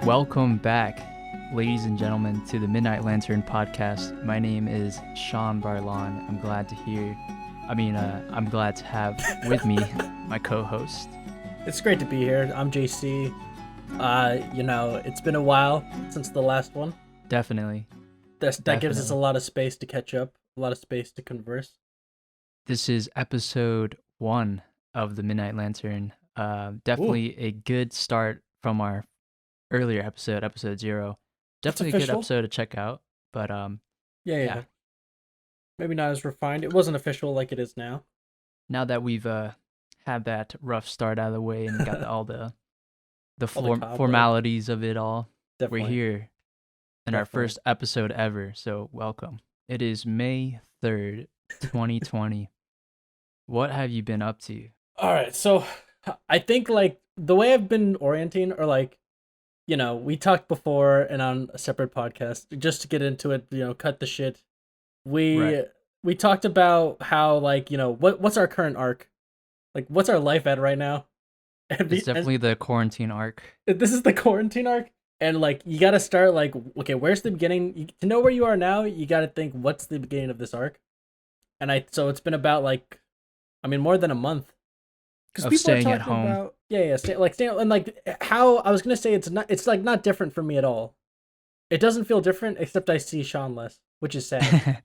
Welcome back, ladies and gentlemen, to the Midnight Lantern podcast. My name is Sean Barlon. I'm glad to have with me my co-host. It's great to be here. I'm JC. It's been a while since the last one. Definitely. That gives us a lot of space to catch up, a lot of space to converse. This is episode 1 of the Midnight Lantern. Definitely a good start from our earlier episode 0. Definitely a good episode to check out. But yeah. Maybe not as refined. It wasn't official like it is now. Now that we've had that rough start out of the way and got all the formalities of it all, Definitely. We're here in our first episode ever. So welcome. It is May 3rd, 2020. What have you been up to? All right, so I think like the way I've been orienting, or like, we talked before and on a separate podcast, just to get into it, cut the shit. We talked about how, like, what's our current arc? Like, what's our life at right now? It's definitely the quarantine arc. This is the quarantine arc. And, like, you got to start, like, okay, where's the beginning? To know where you are now, you got to think, what's the beginning of this arc? So it's been about, like, more than a month. Because people staying are talking at home. About, staying, and, like, how, I was going to say it's, like, not different for me at all. It doesn't feel different, except I see Sean less, which is sad.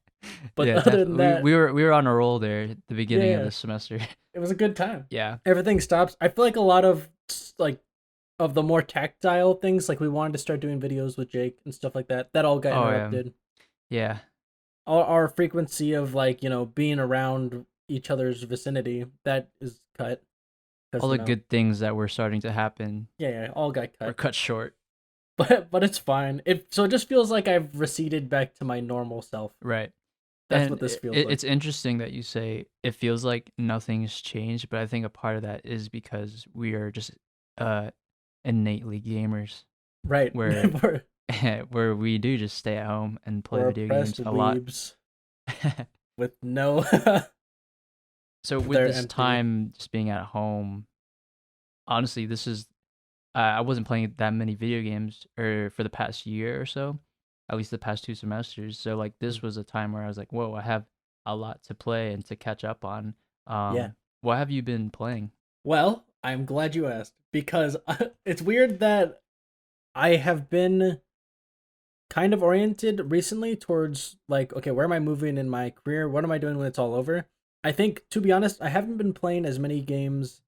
But yeah, other than that, we were on a roll there at the beginning of the semester. It was a good time. Yeah, everything stops. I feel like a lot of of the more tactile things, like we wanted to start doing videos with Jake and stuff like that. That all got interrupted. Yeah. Our frequency of being around each other's vicinity, that is cut. All the good things that were starting to happen. Yeah, all got cut. Or cut short. But it's fine. So it just feels like I've receded back to my normal self. Right. That's what this feels like. It's interesting that you say it feels like nothing's changed, but I think a part of that is because we are just innately gamers. Right. Where where we do just stay at home and play video games a lot. With no So with this time just being at home, honestly, this is I wasn't playing that many video games for the past year or so. At least the past 2 semesters. So like this was a time where I was like, whoa, I have a lot to play and to catch up on. What have you been playing? Well, I'm glad you asked, because it's weird that I have been kind of oriented recently towards like, okay, where am I moving in my career? What am I doing when it's all over? I think, to be honest, I haven't been playing as many games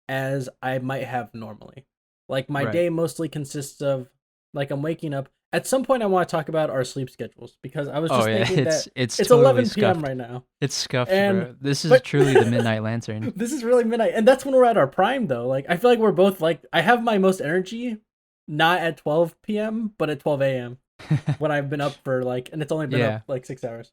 as I might have normally. Like my day mostly consists of, like, I'm waking up. At some point, I want to talk about our sleep schedules, because I was just thinking it's totally 11 p.m. right now. It's scuffed, bro. This is truly the Midnight Lantern. This is really midnight, and that's when we're at our prime, though. Like, I feel like we're both, like, I have my most energy not at 12 p.m., but at 12 a.m. when I've been up for, like, and it's only been up, like, 6 hours.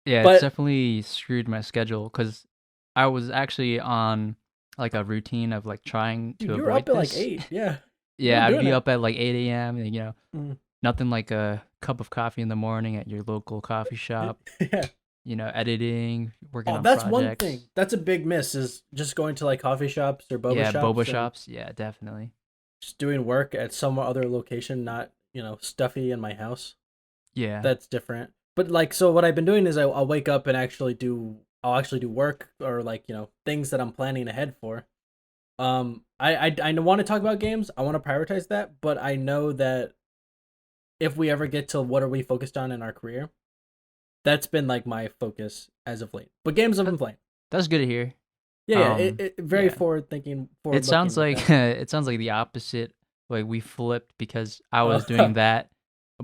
It's definitely screwed my schedule, because I was actually on, like, a routine of, like, trying to avoid this. You were up at, like, 8, yeah. Yeah, I'd be up at, like, 8 a.m., and, nothing like a cup of coffee in the morning at your local coffee shop. Yeah. Editing, working on that's projects. One thing. That's a big miss, is just going to, like, coffee shops or boba shops. Yeah, boba shops. Yeah, definitely. Just doing work at some other location, not, stuffy in my house. Yeah. That's different. But, like, so what I've been doing is I'll wake up and I'll actually do work, or, like, things that I'm planning ahead for. I want to talk about games. I want to prioritize that, but I know that if we ever get to what are we focused on in our career, that's been, like, my focus as of late. But games I've been playing. That's good to hear. Yeah, very forward-thinking. It sounds like the opposite. Like, we flipped, because I was doing that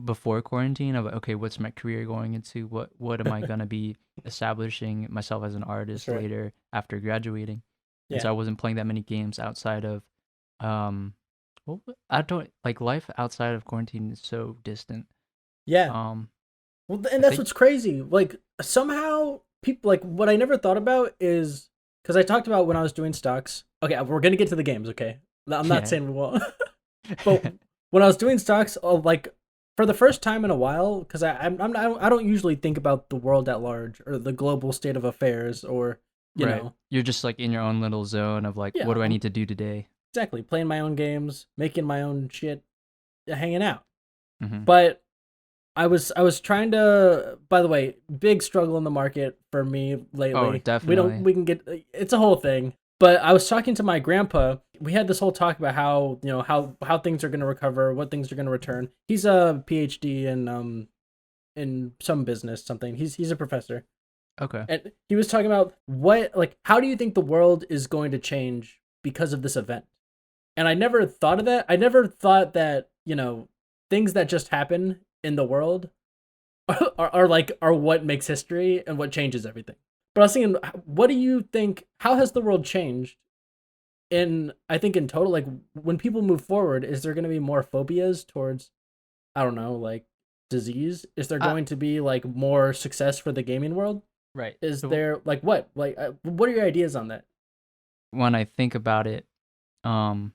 before quarantine. Of, okay, what's my career going into? What am I gonna be establishing myself as an artist later after graduating? And so I wasn't playing that many games outside of well, I don't like life outside of quarantine is so distant. Yeah. Well, and that's what's crazy. Like, somehow people, like, what I never thought about is, because I talked about when I was doing stocks. Okay, we're gonna get to the games. Okay, I'm not saying we won't. But when I was doing stocks, like, for the first time in a while, because I don't usually think about the world at large or the global state of affairs, or you know, you're just like in your own little zone of like, what do I need to do today? Exactly. Playing my own games, making my own shit. hanging out. Mm-hmm. But I was trying to. By the way, big struggle in the market for me Oh, lately. definitely. We can get it's a whole thing. But I was talking to my grandpa. We had this whole talk about how how things are going to recover, what things are going to return. He's a PhD in some business something. He's a professor, Okay. and he was talking about what like how do you think the world is going to change because of this event? And I never thought of that. I never thought that things that just happen in the world are what makes history and what changes everything. But I was thinking, what do you think? How has the world changed? I think in total, like when people move forward, is there going to be more phobias towards, I don't know, like disease? Is there I going to be like more success for the gaming world? Right. Is So there like what? Like what are your ideas on that? when I think about it, um,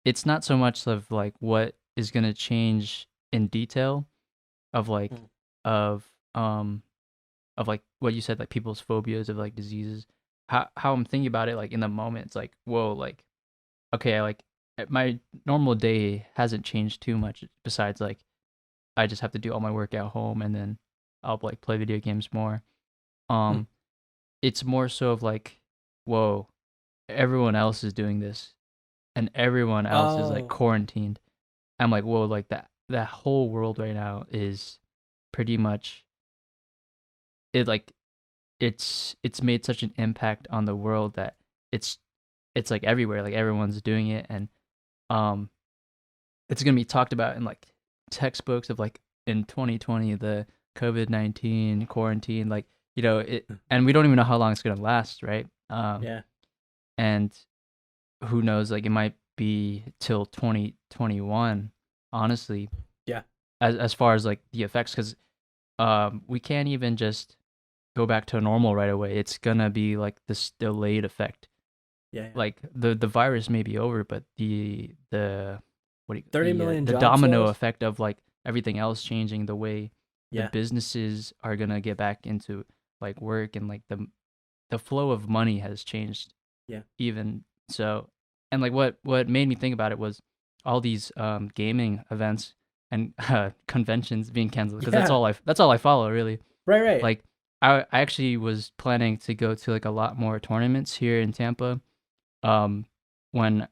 it's not so much of like what is gonna change in detail of like Mm. of um of like what you said, like people's phobias of like diseases. How I'm thinking about it, like in the moment, it's like, whoa, like okay, like my normal day hasn't changed too much besides like I just have to do all my work at home and then I'll like play video games more. Mm. Um, it's more so of like, whoa, everyone else is doing this and everyone else is like Oh, quarantined. I'm like, whoa, like that whole world right now is pretty much it like it's made such an impact on the world that it's it's like everywhere, like everyone's doing it and um it's gonna be talked about in like textbooks of like in 2020 the COVID-19 quarantine, like it, and we don't even know how long it's gonna last, right? yeah, And who knows, like it might be till 2021, honestly, yeah, as far as like the effects, because we can't even just go back to normal right away. It's gonna be like this delayed effect. yeah, yeah. Like the virus may be over, but the what do you, 30 million the jobs domino lost. effect of like everything else changing, the way the Yeah, businesses are gonna get back into like work, and like the flow of money has changed yeah, even so. And like what made me think about it was all these gaming events and conventions being canceled, because yeah. that's all I follow really. Right, right. Like I actually was planning to go to like a lot more tournaments here in Tampa. Um, when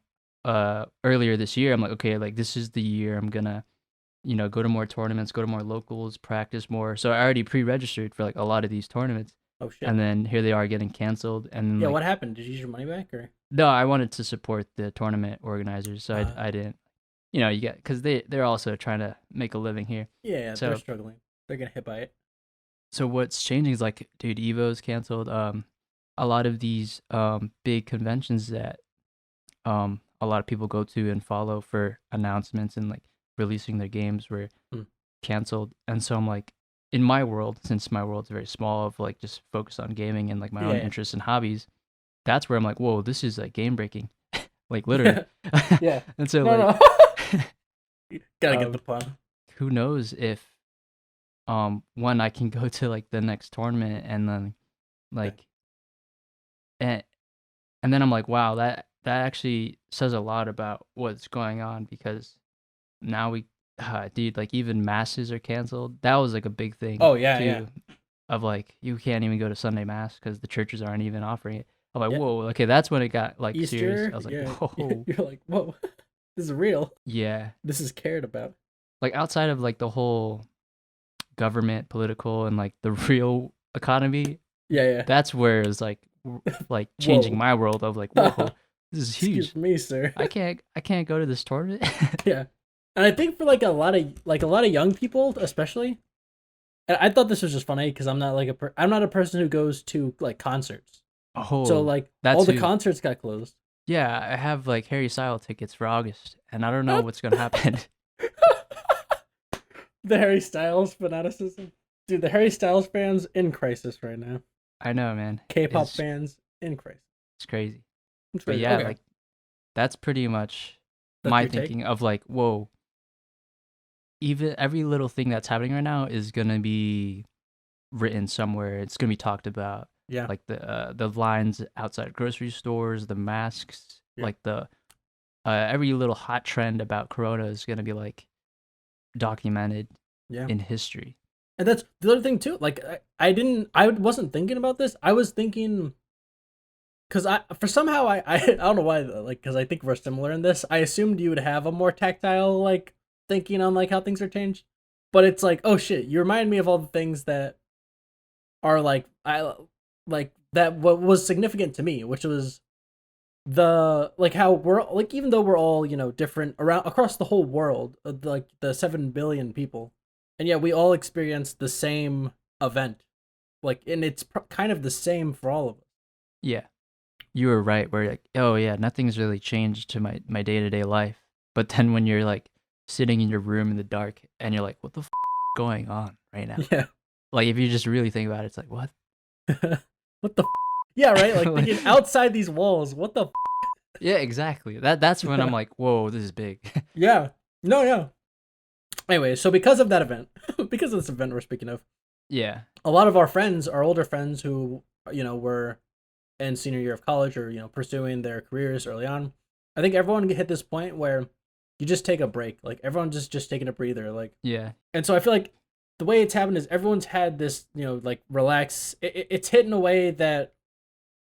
earlier this year, I'm like, okay, like this is the year I'm gonna, go to more tournaments, go to more locals, practice more. So I already pre-registered for like a lot of these tournaments, Oh shit. and then here they are getting canceled. And then Yeah, like, what happened? Did you use your money back or? no, I wanted to support the tournament organizers, so Uh, I didn't, you get because they're also trying to make a living here. yeah, yeah, they're So struggling. They're gonna hit by it. what's changing is like, dude, Evo's canceled. A lot of these big conventions that a lot of people go to and follow for announcements and like releasing their games were Mm. canceled. And so I'm like, in my world, since my world's very small, of like just focused on gaming and like my own Yeah, interests and hobbies, that's where I'm like, whoa, this is like game breaking, like literally. yeah, yeah. And so No, like, no. Gotta get the um, pun. who knows if when I can go to like the next tournament and then Yeah, like and and then I'm like, wow, that actually says a lot about what's going on, because now we dude, like even masses are canceled. That was like a big thing oh yeah, yeah, too, of like you can't even go to Sunday mass because the churches aren't even offering it. I'm like, yeah. whoa, okay, that's when it got like serious. Easter. I was like, Yeah, whoa. you're like, whoa, this is real. Yeah, This is cared about. like outside of like the whole government, political, and like the real economy, Yeah, that's where it's like yeah. like changing Whoa. my world of like, whoa, this is Excuse huge. me, sir. I can't go to this tournament. Yeah, and I think for a lot of young people, especially. And I thought this was just funny because I'm not like I'm not a person who goes to like concerts. So Oh, like that all the too. concerts got closed. Yeah, I have like Harry Styles tickets for August, and I don't know what's gonna happen. The Harry Styles fanaticism. Dude, the Harry Styles fans in crisis right now. I know, man. K-pop It's fans in crisis. it's crazy. It's But crazy. yeah, Okay, like that's pretty much that's my your take. thinking of like, whoa, even every little thing that's happening right now is gonna be written somewhere. It's gonna be talked about. Yeah, Like the lines outside grocery stores, the masks, yeah, like the every little hot trend about Corona is gonna be like documented Yeah. in history. And that's the other thing too. Like I wasn't thinking about this. I was thinking because I don't know why, like, because I think we're similar in this. I assumed you would have a more tactile like thinking on like how things are changed, but it's like, oh shit, you remind me of all the things that are like I like that what was significant to me, which was the like how we're like, even though we're all, you know, different around across the whole world, like the 7 billion people, and yet we all experience the same event, like, and it's kind of the same for all of us. Yeah, you were right. Where like, oh yeah, nothing's really changed to my day-to-day life. But then when you're like sitting in your room in the dark and you're like, what the going on right now? Yeah. Like if you just really think about it, it's like what? What the yeah, right, like Like- thinking outside these walls, what the Yeah, exactly. That's when I'm like, whoa, this is big. yeah, no, yeah. Anyway, so because of that event, because of this event we're speaking of, Yeah, a lot of our friends, our older friends who, you know, were in senior year of college or, you know, pursuing their careers early on, I think everyone hit this point where you just take a break. Like everyone just taking a breather. Like, yeah, and so I feel like the way it's happened is everyone's had this, you know, like relax. It's hit in a way that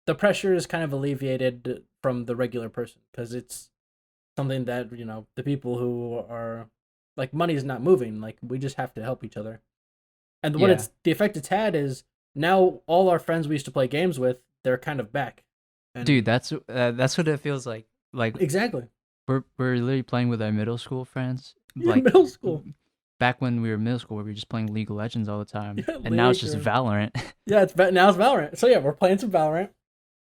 the pressure is kind of alleviated from the regular person because it's something that, you know, the people who are like, money is not moving. Like we just have to help each other. And what yeah. it's the effect it's had is now all our friends we used to play games with, they're kind of back. And Dude, that's what it feels like. Like exactly. we're literally playing with our middle school friends. Yeah, Like middle school. back when we were in middle school, we were just playing League of Legends all the time, Yeah, and now it's just League. Valorant. Yeah, now it's Valorant. So yeah, we're playing some Valorant.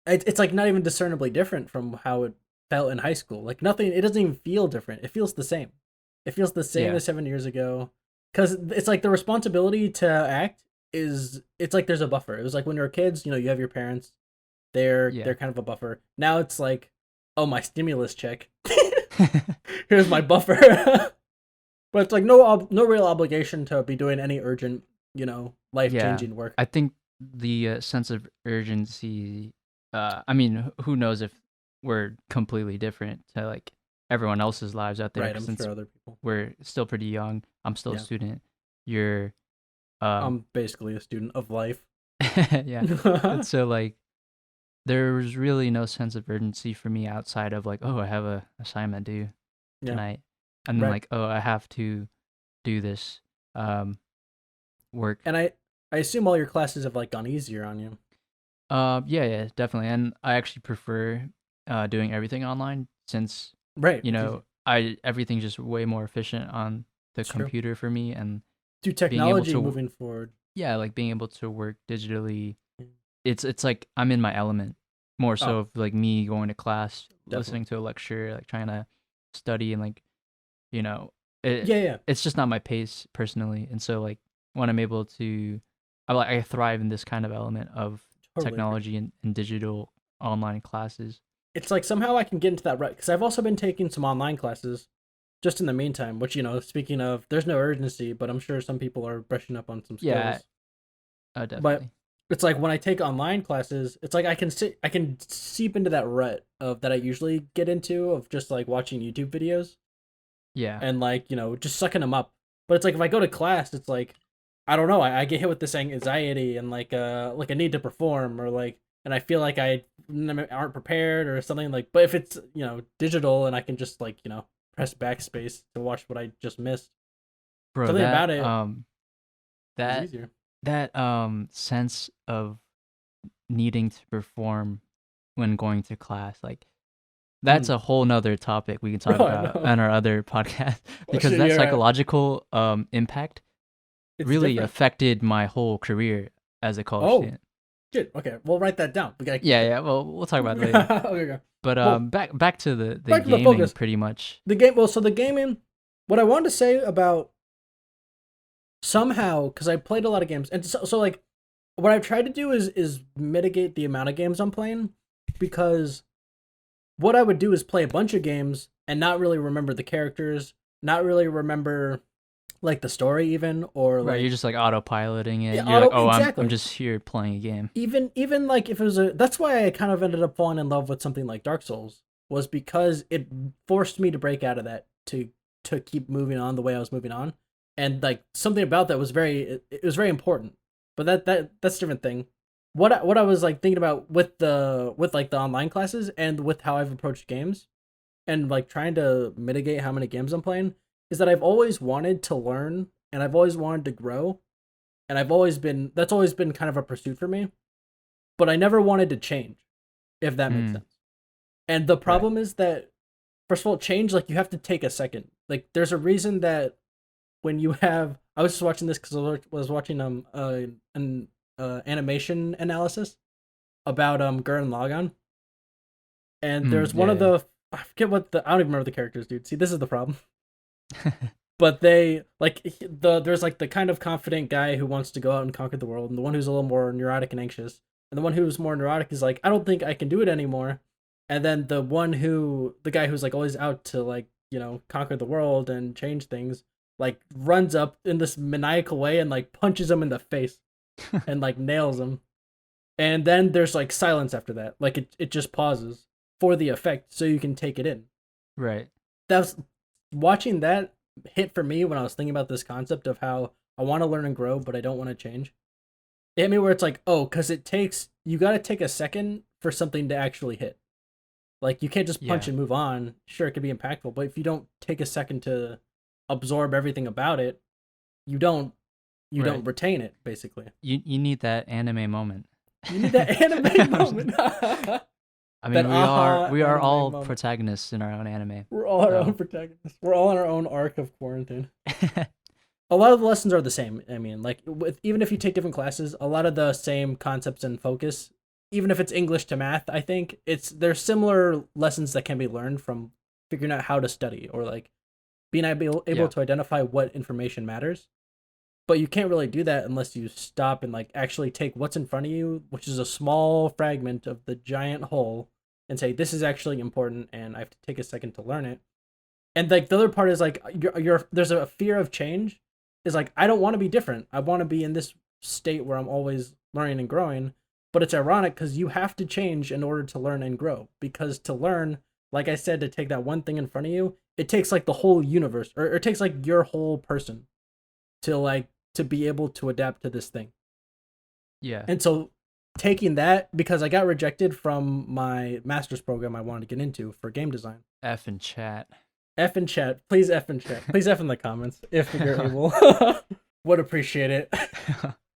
It's like not even discernibly different from how it felt in high school. Like nothing. It doesn't even feel different. It feels the same. It feels the same Yeah. as 7 years ago. Because it's like the responsibility to act is. It's like there's a buffer. It was like when you were kids. You know, you have your parents. They're Yeah. they're kind of a buffer. Now it's like, oh, my stimulus check. Here's my buffer. But it's like no real obligation to be doing any urgent, you know, life changing work. I think the sense of urgency. I mean, who knows if we're completely different to like everyone else's lives out there? Right, I'm Since sure other people. we're still pretty young. I'm still a Yeah. student. You're, I'm basically a student of life. yeah. And so like, there's really no sense of urgency for me outside of like, oh, I have a assignment due Yeah. tonight, and then Right. like, oh, I have to do this work. And I assume all your classes have like gone easier on you. Yeah, definitely. And I actually prefer doing everything online since Right. you it's know everything's just way more efficient on the It's true. computer for me, and easy. Through technology to- moving forward. yeah, like being able to work digitally. Yeah. It's like I'm in my element more so Oh. of like me going to class, Definitely. listening to a lecture, like trying to study and like you know Yeah. it's just not my pace personally, and so like when I'm able to I thrive in this kind of element of Totally agree. technology and digital online classes. It's like somehow I can get into that rut because I've also been taking some online classes just in the meantime, which, you know, speaking of, there's no urgency, but I'm sure some people are brushing up on some skills. Yeah. Definitely. It's like when I take online classes, it's like I can seep into that rut of that I usually get into of just like watching YouTube videos Yeah. and like, you know, just sucking them up. But it's like if I go to class, it's like I don't know, I get hit with this anxiety and like a need to perform, or like, and I feel like I aren't prepared or something. Like, but if it's, you know, digital and I can just like, you know, press backspace to watch what I just missed, Bro, something that about it it's that easier. that sense of needing to perform when going to class, like that's a whole nother topic we can talk Bro, I about know. on our other podcast because shit, that you're right. psychological impact It's really different. affected my whole career as a college Oh. student. Shit. Okay, we'll write that down. We gotta Yeah, well, we'll talk about it later. okay. But Well, back to the back to the gaming focus. pretty much. The game. Well, so the gaming. What I wanted to say about somehow, because I played a lot of games, and so like, what I've tried to do is mitigate the amount of games I'm playing, because what I would do is play a bunch of games and not really remember the characters, not really remember like the story even, or Right, like you're just like autopiloting it. Yeah, You're like, oh, exactly. I'm just here playing a game. even like if it was a. That's why I kind of ended up falling in love with something like Dark Souls, was because it forced me to break out of that to keep moving on the way I was moving on, and like something about that was it was very important. But that's a different thing. What I was like thinking about with the online classes and with how I've approached games and like trying to mitigate how many games I'm playing is that I've always wanted to learn and I've always wanted to grow and that's always been kind of a pursuit for me, but I never wanted to change, if that makes Mm, sense. And the right. problem is that first of all, change like you have to take a second. Like there's a reason that when you have I was just watching this because I was watching an animation analysis about Gurren Lagann, and there's one of Yeah. the I forget what the I don't even remember the characters, dude. See, this is the problem. But they like there's like the kind of confident guy who wants to go out and conquer the world, and the one who's a little more neurotic and anxious, and the one who's more neurotic is like, I don't think I can do it anymore. And then the guy who's like always out to like conquer the world and change things, like runs up in this maniacal way and like punches him in the face and like nails him. And then there's like silence after that, like it just pauses for the effect so you can take it in. Right. That's watching that hit for me when I was thinking about this concept of how I want to learn and grow, but I don't want to change. It hit me where it's like, oh, because you got to take a second for something to actually hit. Like, you can't just punch Yeah. and move on. Sure, it could be impactful, but if you don't take a second to absorb everything about it, you don't you Right. don't retain it, basically. You need that anime moment. You need that anime moment. I That mean, aha we are anime all moment. protagonists in our own anime. We're all our own So protagonists. We're all in our own arc of quarantine. A lot of the lessons are the same. I mean, like even if you take different classes, a lot of the same concepts and focus. Even if it's English to math, I think there's similar lessons that can be learned from figuring out how to study or like being able yeah. to identify what information matters. But you can't really do that unless you stop and like actually take what's in front of you, which is a small fragment of the giant whole, and say this is actually important, and I have to take a second to learn it. And like the other part is like there's a fear of change. Is like I don't want to be different. I want to be in this state where I'm always learning and growing. But it's ironic because you have to change in order to learn and grow. Because to learn, like I said, to take that one thing in front of you, it takes like the whole universe, or it takes like your whole person to like to be able to adapt to this thing. Yeah. And so taking that because I got rejected from my master's program I wanted to get into for game design. F in chat. F in chat. Please F in chat. Please F in the comments if you're able. Would appreciate it.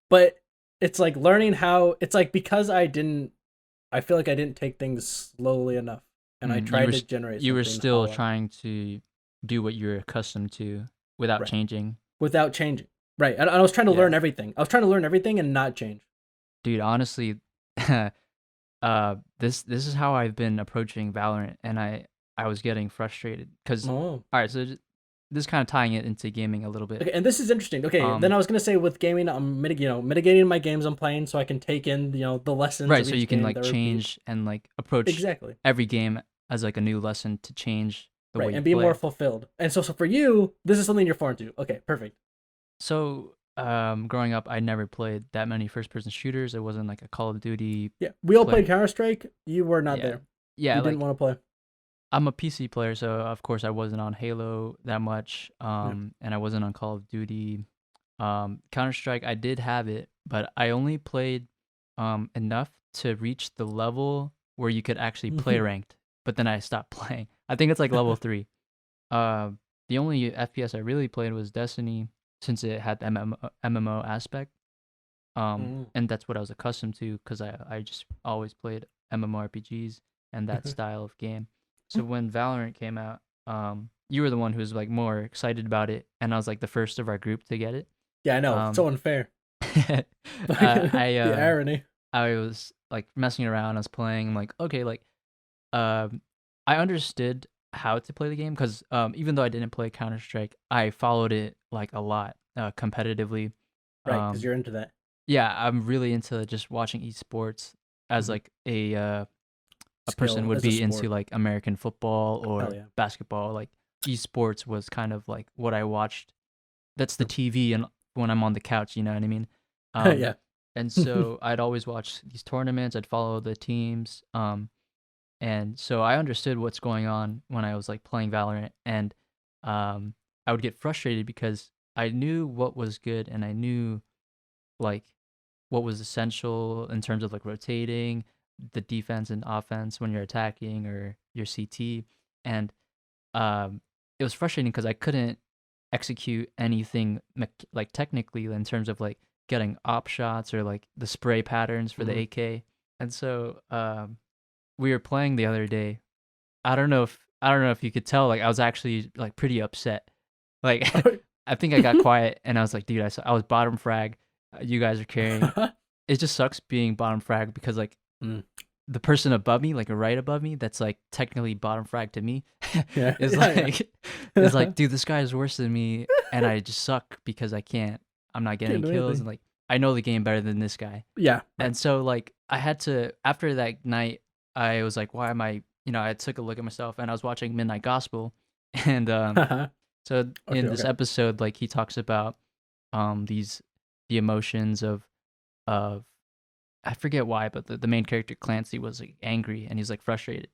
But it's like learning how it's like because I feel like I didn't take things slowly enough and I You tried to generate you were something still hollow. trying to do what you're accustomed to without Right. changing. Without changing. Right. And I was trying to Yeah. learn everything. I was trying to learn everything and not change. Dude, honestly, this is how I've been approaching Valorant, and I was getting frustrated because, Oh. all right, so this is kind of tying it into gaming a little bit. Okay, and this is interesting. Okay, then Um, I was gonna say with gaming, I'm mitigating my games I'm playing so I can take in the lessons right, of so each you can game like that repeat. change and like approach Exactly. every game as like a new lesson to change the Right, way you and be more play. fulfilled. And so for you, this is something you're foreign to. Okay, perfect. So, growing up, I never played that many first-person shooters. It wasn't like a Call of Duty Yeah, we all played player. Counter Strike. You were not Yeah, there. yeah, You didn't like want to play. I'm a PC player, so of course I wasn't on Halo that much, Yeah. and I wasn't on Call of Duty. Counter Strike, I did have it, but I only played enough to reach the level where you could actually play ranked. But then I stopped playing. I think it's like level 3. Uh, the only FPS I really played was Destiny, since it had the MMO aspect. Mm. And that's what I was accustomed to because I just always played MMORPGs and that style of game. So when Valorant came out, you were the one who was like more excited about it, and I was like the first of our group to get it. Yeah, I know. Um, So unfair. I The irony. I was like messing around. I was playing. I'm like, okay, like um, I understood how to play the game because even though I didn't play Counter Strike, I followed it like a lot competitively. Right, because Um, you're into that. yeah, I'm really into just watching esports as Mhm. like a person Skill would as a be into sport. like American football Hell or yeah. basketball. Like esports was kind of like what I watched. That's the True. TV and when I'm on the couch, you know what I mean? Um, Yeah. and so I'd always watch these tournaments. I'd follow the teams. And so I understood what's going on when I was like playing Valorant, and I would get frustrated because I knew what was good and I knew like what was essential in terms of like rotating the defense and offense when you're attacking or your CT. And it was frustrating because I couldn't execute anything like technically in terms of like getting op shots or like the spray patterns for the Mhm. AK. And so we were playing the other day. I don't know if you could tell, like I was actually like pretty upset. Like I think I got quiet and I was like, dude, I was bottom frag. You guys are carrying. It just sucks being bottom frag because like Mm. the person above me, like right above me, that's like technically bottom frag to me, Yeah, is yeah, like is yeah. like, dude, this guy is worse than me, and I just suck because I'm not getting Can't do kills, and anything. like I know the game better than this guy, Yeah, right. and so like I had to after that night, I was like, why am I? I took a look at myself, and I was watching Midnight Gospel, and so Okay, in this okay. episode, like he talks about these the emotions of I forget why, but the main character Clancy was like angry and he's like frustrated.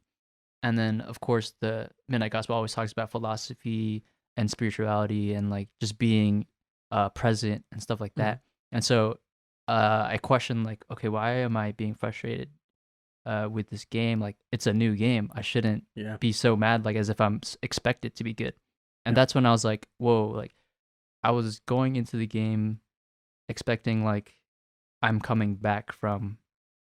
And then of course the Midnight Gospel always talks about philosophy and spirituality and like just being present and stuff like Mhm. that. And so I question like, okay, why am I being frustrated with this game? Like it's a new game. I shouldn't Yeah, be so mad like as if I'm expected to be good. And yeah, that's when I was like, whoa, like I was going into the game expecting like I'm coming back from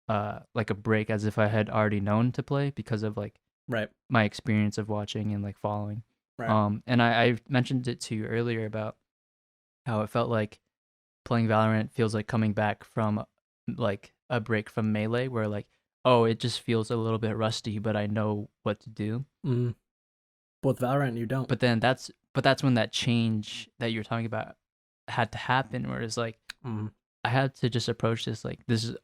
like a break as if I had already known to play because of like right, my experience of watching and like following. right. And I mentioned it to you earlier about how it felt like playing Valorant feels like coming back from like a break from Melee where like, oh, it just feels a little bit rusty, but I know what to do. Mm. With Valorant, you don't. But that's when that change that you're talking about had to happen where it's like Mm. I had to just approach this like this is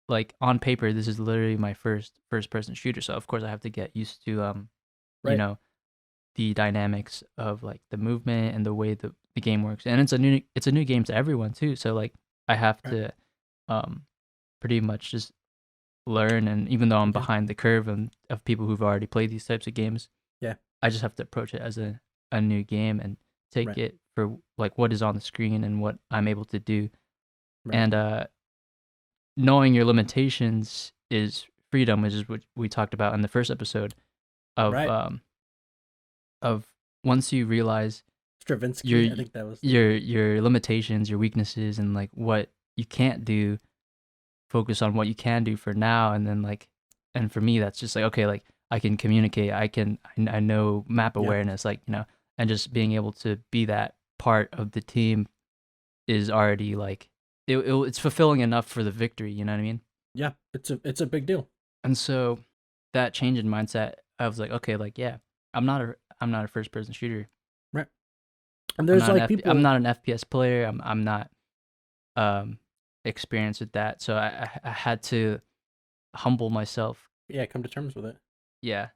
like on paper this is literally my first person shooter, so of course I have to get used to you Right. know the dynamics of like the movement and the way the game works, and it's a new game to everyone too, so like I have Right. to um pretty much just learn, and even though I'm Yeah. behind the curve of people who've already played these types of games, Yeah. I just have to approach it as a new game and take Right. it for like what is on the screen and what I'm able to do. Right. And knowing your limitations is freedom, which is what we talked about in the first episode of Right. um of once you realize your Stravinsky. I think that was the. your limitations, your weaknesses, and like what you can't do, focus on what you can do for now, and then like, and for me, that's just like okay, like I can communicate, I know map Yeah. awareness, like and just being able to be that part of the team is already like it's fulfilling enough for the victory. You know what I mean? Yeah. It's a big deal. And so that change in mindset, I was like, okay, like yeah, I'm not a first person shooter. Right. And there's like I'm people. not an FPS player. I'm not um experienced with that. So I had to humble myself. Yeah, come to terms with it Yeah.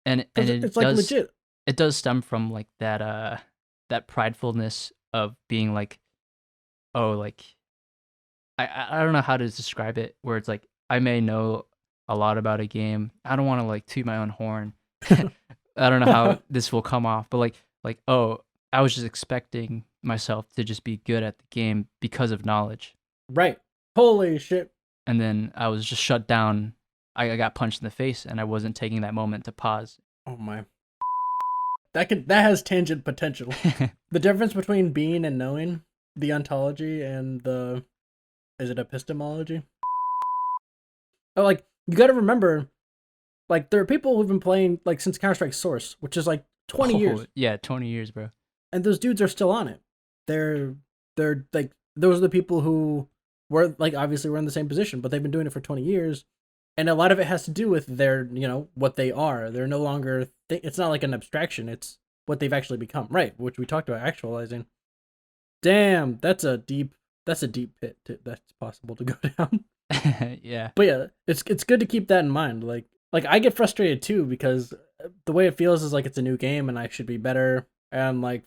And because it it's like does legit. it does stem from like that pridefulness of being like, oh, like I don't know how to describe it where it's like I may know a lot about a game. I don't want to like toot my own horn. I don't know how this will come off, but like oh, I was just expecting myself to just be good at the game because of knowledge. Right. Holy shit. And then I was just shut down. I got punched in the face and I wasn't taking that moment to pause. Oh my. That has tangent potential. The difference between being and knowing, the ontology and the is it epistemology? Oh, like you got to remember, like there are people who've been playing like since Counter Strike Source, which is like 20 Oh, years, yeah, 20 years, bro. and those dudes are still on it. They're like those are the people who were like obviously we're in the same position, but they've been doing it for 20 years, and a lot of it has to do with their what they are. They're no longer it's not like an abstraction. It's what they've actually become, right? Which we talked about actualizing. Damn, that's a deep pit that's possible to go down. Yeah. But yeah, it's good to keep that in mind. Like I get frustrated too because the way it feels is like it's a new game and I should be better. And like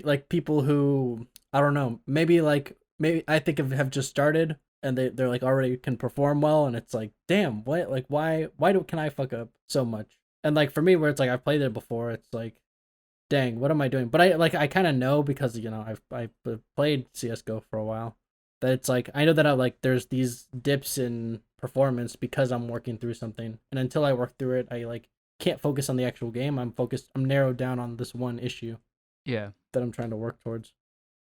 like people who I don't know, maybe I think have just started and they're like already can perform well, and it's like, damn, what, like, why can I fuck up so much? And like for me, where it's like I've played it before, it's like, dang, what am I doing? But I kind of know, because I've played CS:GO for a while, that it's like I know that I like there's these dips in performance because I'm working through something, and until I work through it, I like can't focus on the actual game. I'm narrowed down on this one issue Yeah. that I'm trying to work towards.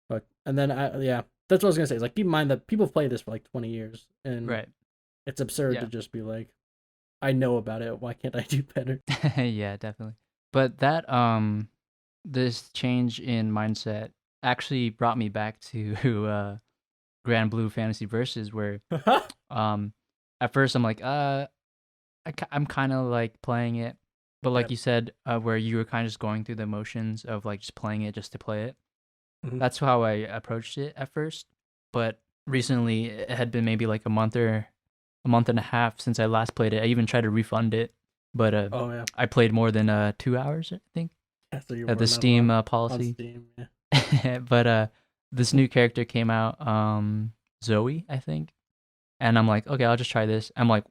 But and then yeah, that's what I was gonna say. Is like keep in mind that people play this for like 20 years, and Right. it's absurd Yeah. to just be like, I know about it. Why can't I do better? Yeah, definitely. But that this change in mindset actually brought me back to Grand Blue Fantasy Versus, where um at first I'm like I'm kind of like playing it, but like Yep. you said, where you were kind of just going through the motions of like just playing it just to play it. Mhm. That's how I approached it at first. But recently, it had been maybe like a month and a half since I last played it. I even tried to refund it, but Oh yeah. I played more than 2 hours, I think, So you're the running out Steam on policy. Steam. Yeah. But this new character came out, Zoe, I think, and I'm like, okay, I'll just try this. I'm like,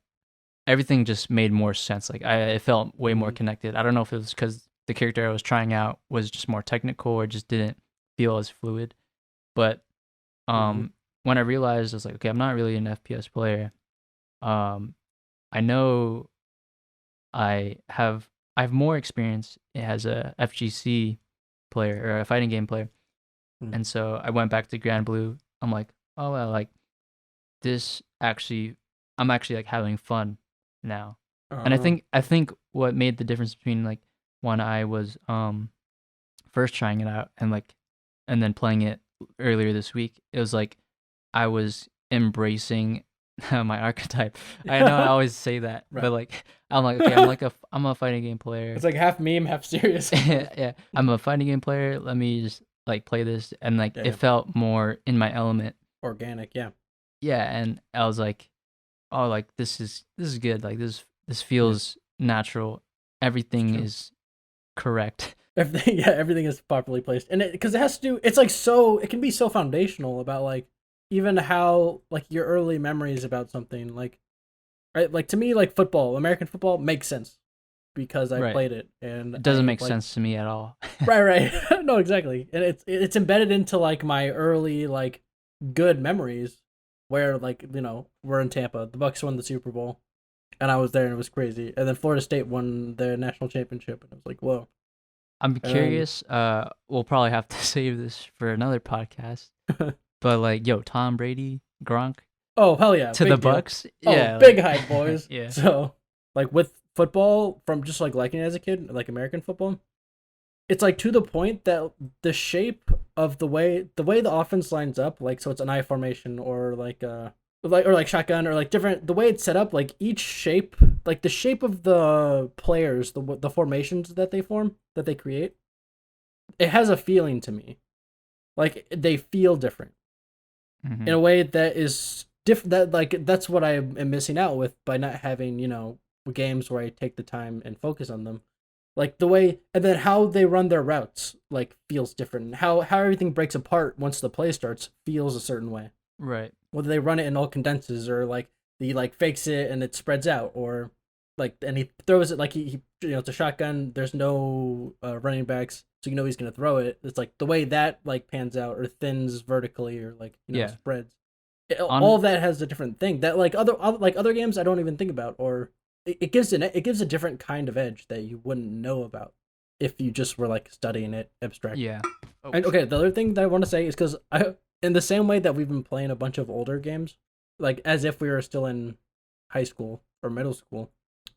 everything just made more sense. Like it felt way more Mhm. connected. I don't know if it was because the character I was trying out was just more technical or just didn't feel as fluid. But Mhm. when I realized, I was like, okay, I'm not really an FPS player. Um, I know I have more experience as a FGC player or a fighting game player, Mhm. and so I went back to Grand Blue. I'm like, oh well, like this actually, I'm actually like having fun now. And Uh, I think what made the difference between like when I was first trying it out and like and then playing it earlier this week, it was like I was embracing my archetype. I know I always say that, right. but like I'm like, okay, I'm a fighting game player. It's like half meme, half serious. Yeah, I'm a fighting game player. Let me just like play this, and like Yeah, it yeah. felt more in my element. Organic. Yeah. Yeah, and I was like, oh, like this is good. Like this Yeah. feels natural. It's Everything true. is correct. Everything. Yeah. Everything is properly placed, and because it has to do. It's like so. It can be so foundational about like even how like your early memories about something like right like to me like football, American football makes sense because I Right. played it and It doesn't I make like sense to me at all. right. No, exactly. And it's embedded into like my early like good memories where like, we're in Tampa. The Bucks won the Super Bowl and I was there and it was crazy. And then Florida State won their national championship and I was like, "Whoa." I'm And curious. We'll probably have to save this for another podcast. then But like, yo, Tom Brady, Gronk oh, hell yeah, to the big deal. Bucks. Oh, Yeah, big like, hype, boys. yeah, So, like with football from just like liking it as a kid, like American football, it's like to the point that the shape of the way the offense lines up, like so it's an I formation or like shotgun or like different the way it's set up, like each shape, like the shape of the players, the formations that they create, it has a feeling to me. Like they feel different in hmm, a way that is different. That like that's what I am missing out with by not having games where I take the time and focus on them. Like the way and then how they run their routes like feels different. How everything breaks apart once the play starts feels a certain way. right. Whether they run it in all condenses or like he like fakes it and it spreads out or like and he throws it like he it's a shotgun. There's no running backs, so he's gonna throw it. It's like the way that like pans out or thins vertically or like Yeah. spreads. All On of that has a different thing that like other games I don't even think about or it gives a different kind of edge that you wouldn't know about if you just were like studying it abstract. yeah. Oh, And okay, the other thing that I want to say is because I, in the same way that we've been playing a bunch of older games, like as if we were still in high school or middle school.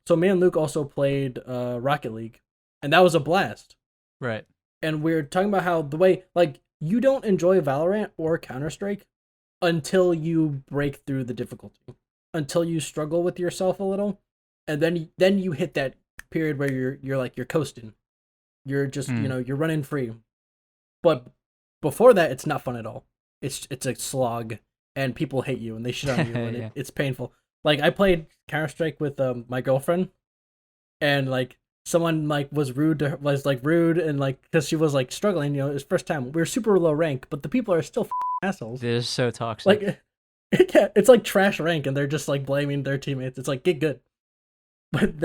So me and Luke also played Rocket League, and that was a blast. right. And we're talking about how the way like you don't enjoy Valorant or Counter Strike until you break through the difficulty, until you struggle with yourself a little, and then you hit that period where you're coasting, you're just Hmm. you're running free. But before that, it's not fun at all. It's a slog, and people hate you and they shit on you, and Yeah. it's painful. Like I played Counter Strike with my girlfriend, and like someone like was like rude and like because she was like struggling. It was first time. We were super low rank, but the people are still assholes. They're so Like toxic. Yeah, it's like trash rank, and they're just like blaming their teammates. It's like get good, but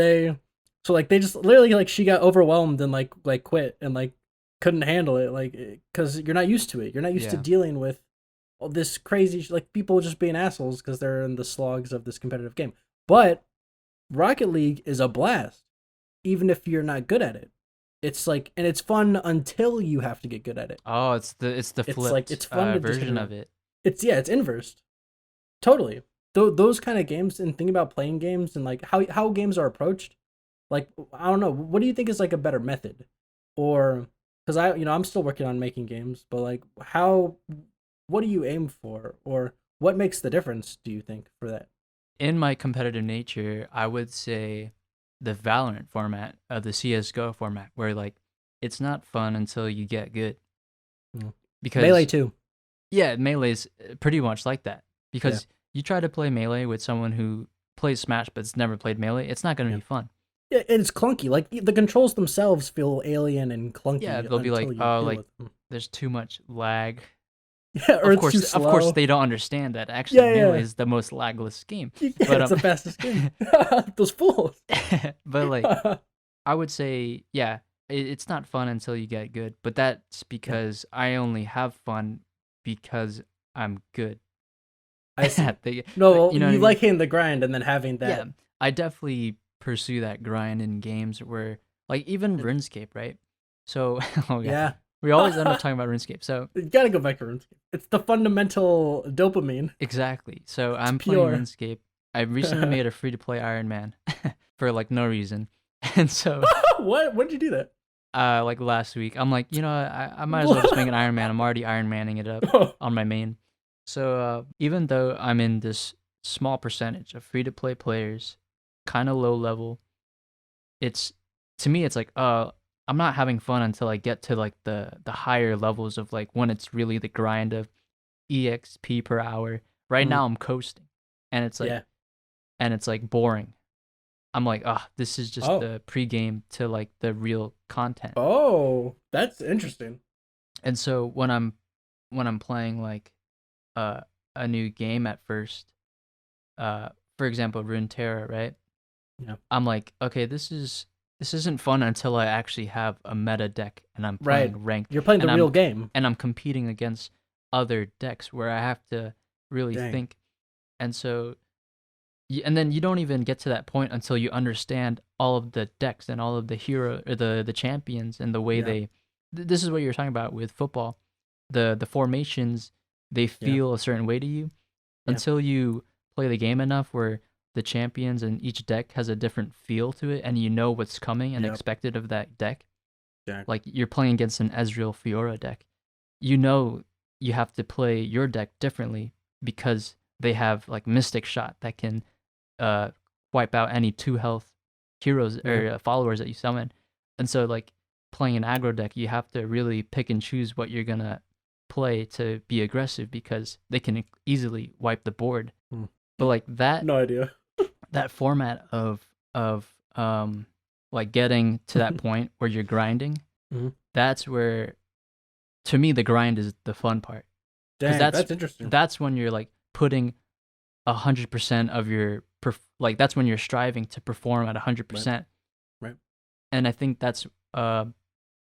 so like they just literally like she got overwhelmed and like quit and like couldn't handle it like because you're not used to it. You're not used to Yeah. dealing with all this crazy like people just being assholes because they're in the slogs of this competitive game. But Rocket League is a blast, even if you're not good at it. It's like and it's fun until you have to get good at it. Oh, it's the It's like flipped it's fun to just hit version around. of it. It's yeah, it's inverse. Totally. Those kind of games and thinking about playing games and like how games are approached. Like I don't know, what do you think is like a better method? Or because I'm still working on making games, but like how what do you aim for or what makes the difference, do you think, for that? In my competitive nature, I would say the Valorant format of the CS:GO format, where like it's not fun until you get good. Mm. Melee Because too. yeah, Melee's pretty much like that. Yeah. Because you try to play Melee with someone who plays Smash but's never played Melee, it's not gonna Yeah. be fun. Yeah, and it's clunky. Like the controls themselves feel alien and Yeah, clunky they'll be until like, you oh, deal like with them. there's too much lag. Yeah, or it's too Of course, slow. they don't understand that actually Yeah, Melee yeah. is the most lagless game. Yeah, But it's the fastest game. Those fools. but like I would say, yeah, it's not fun until you get good. But that's Yeah, because I only have fun because I'm good I see. at the, No, like, well, you know what I you mean? like hitting the grind and then having Yeah, that. I definitely pursue that grind in games where, like, even RuneScape, right? So, oh god, Yeah. we always end up talking about RuneScape. So, You gotta go back to RuneScape. It's the fundamental dopamine. exactly. So, It's I'm playing pure. RuneScape. I recently made a free to play Iron Man for like no reason. And so, What? When did you do that? like last week, I'm like, I might as well just make an Iron Man. I'm already Iron Manning it up on my main. So, even though I'm in this small percentage of free to play players, kind of low level, it's to me it's like I'm not having fun until I get to like the higher levels of like when it's really the grind of exp per hour. Right Mm, now I'm coasting, and yeah. it's like boring. I'm like, this is just Oh. the pregame to like the real content. Oh, that's interesting. And so when I'm playing like uh, a new game at first, for example, Runeterra, right? Yeah. I'm like, okay, this isn't fun until I actually have a meta deck and I'm Right. playing ranked You're playing the and real game. I'm competing against other decks where I have to really Dang. think. And so and then you don't even get to that point until you understand all of the decks and all of the hero or the champions and the way Yeah. they this is what you're talking about with football. The formations, they Yeah. feel a certain way to you Yeah. until you play the game enough where the champions and each deck has a different feel to it and you know what's coming and Yep. expected of that deck. Yeah. Like you're playing against an Ezreal Fiora deck. You know you have to play your deck differently because they have like Mystic Shot that can uh wipe out any 2 health heroes Yeah. or followers that you summon. And so like playing an aggro deck, you have to really pick and choose what you're gonna play to be aggressive because they can easily wipe the board. Hmm. But like No idea. that format of like getting to that point where you're grinding, Mhm. that's where to me the grind is the fun part. Because Dang, that's interesting. that's when you're like putting 100% of your like that's when you're striving to perform at Right. 100%. Right. And I think that's That's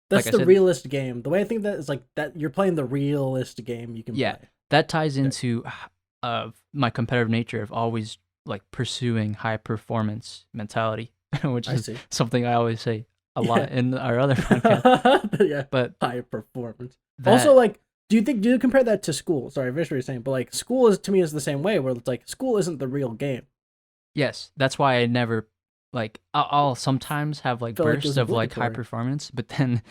like I the said, realist game. The way I think that is like that you're playing the realist game you can yeah, play. that ties Yeah. into my competitive nature of always like pursuing high performance mentality, which I is see. something I always say a Yeah. lot in our other podcast. Yeah. But High performance. Also, that like, do you compare that to school? Sorry, I what you're saying, but like school is to me is the same way where it's like school isn't the real game. yes, that's why I never like I'll sometimes have like Felt like it bursts was of like high obligatory. performance, but then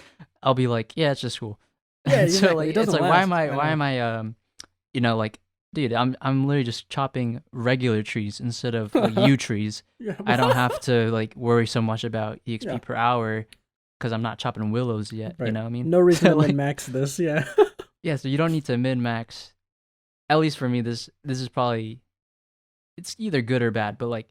I'll be like, yeah, it's just cool. Yeah, And so exactly. like It it's doesn't like last. I why know. am I like dude, I'm literally just chopping regular trees instead of like yew trees. Yeah. I don't have to like worry so much about Yeah. EXP per hour because I'm not chopping willows yet, you Right. know what I mean? No reason So to min like max this. Yeah. yeah, so you don't need to min max. At least for me this is probably it's either good or bad, but like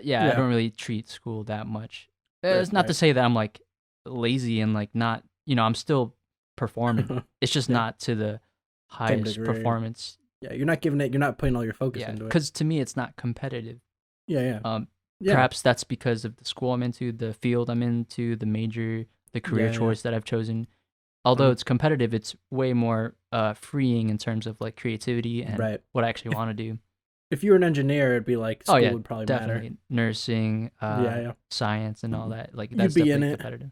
yeah, I Yeah. don't really treat school that much. Right. It's not to Right. say that I'm like lazy and like not, I'm still performing. It's just Yeah. not to the Same highest degree. performance Yeah, you're not giving it. You're not putting all your focus Yeah, into it. because to me it's not competitive. Yeah, yeah, Um, yeah, Perhaps that's because of the school I'm into, the field I'm into, the major, the career yeah, yeah. choice that I've chosen. Although Mhm. it's competitive, it's way more freeing in terms of like creativity and Right. what I actually If want to do. if you were an engineer, it'd be like Oh school yeah, would probably matter. definitely nursing, Yeah, yeah. science, and all Mhm. that. Like You'd that's be in definitely it. competitive.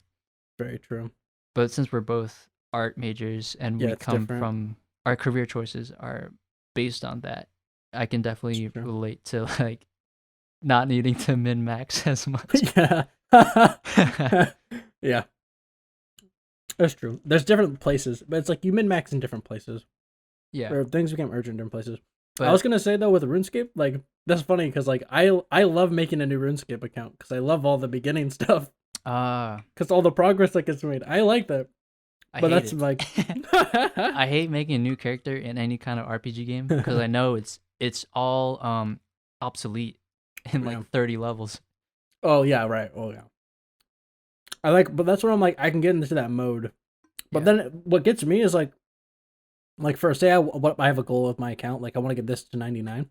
Very true. But since we're both art majors and Yeah, we it's come different. from our career choices are based on that, I can It's definitely true. relate to like not needing to min max as much. Yeah. Yeah, that's true. There's different places, but it's like you min max in different places, Yeah, or things become urgent in different places. I was but gonna say though with RuneScape, like that's funny because like I love making a new RuneScape account because I love all the beginning stuff uh because all the progress that gets made. I like that, I but hate that's it. like I hate making a new character in any kind of RPG game because I know it's all obsolete in yeah. like 30 levels. Oh yeah, right. Oh yeah. I like, but that's when I'm like I can get into that mode. But Yeah, then what gets me is like for say I have a goal of my account, like I want to get this to 99.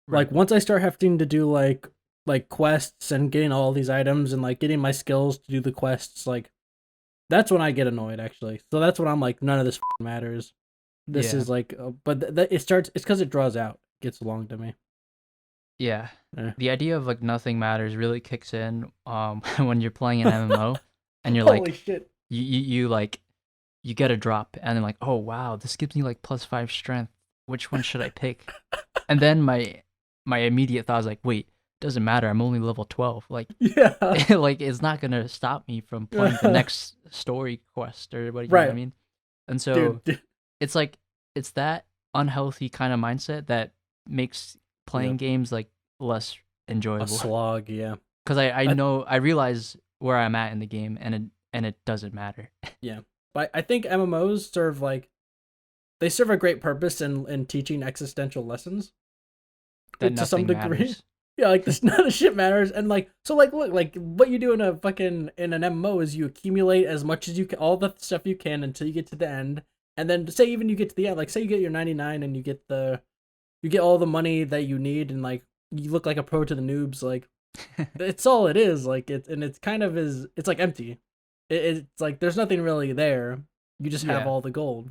right. Like once I start having to do like quests and getting all these items and like getting my skills to do the quests, like that's when I get annoyed actually. So that's when I'm like none of this matters. This Yeah. is like, but it starts. It's because it draws out. It gets long to me. Yeah. Yeah. The idea of like nothing matters really kicks in when you're playing an MMO and you're Holy like shit. you like you get a drop and then like, "Oh wow, this gives me like +5 strength. Which one should I pick?" And then my immediate thought was like, "Wait, doesn't matter. I'm only level 12." Like Yeah. like it's not going to stop me from playing the next story quest or what, you know what I Right, mean? And so dude. it's like it's that unhealthy kind of mindset that makes Yeah. playing games like less A enjoyable slog. Yeah. because I I, know I realize where I'm at in the game and it doesn't matter. yeah. But I think MMOs serve like they serve a great purpose in teaching existential lessons That to some nothing degree. matters. Yeah, like this none of shit matters, and like so, like look, like what you do in a fucking in an MMO is you accumulate as much as you can, all the stuff you can until you get to the end, and then say even you get to the end, like say you get your 99 and you get all the money that you need, and like you look like a pro to the noobs, like it's all it is, like it's kind of is it's like empty, it's like there's nothing really there, you just have Yeah, all the gold.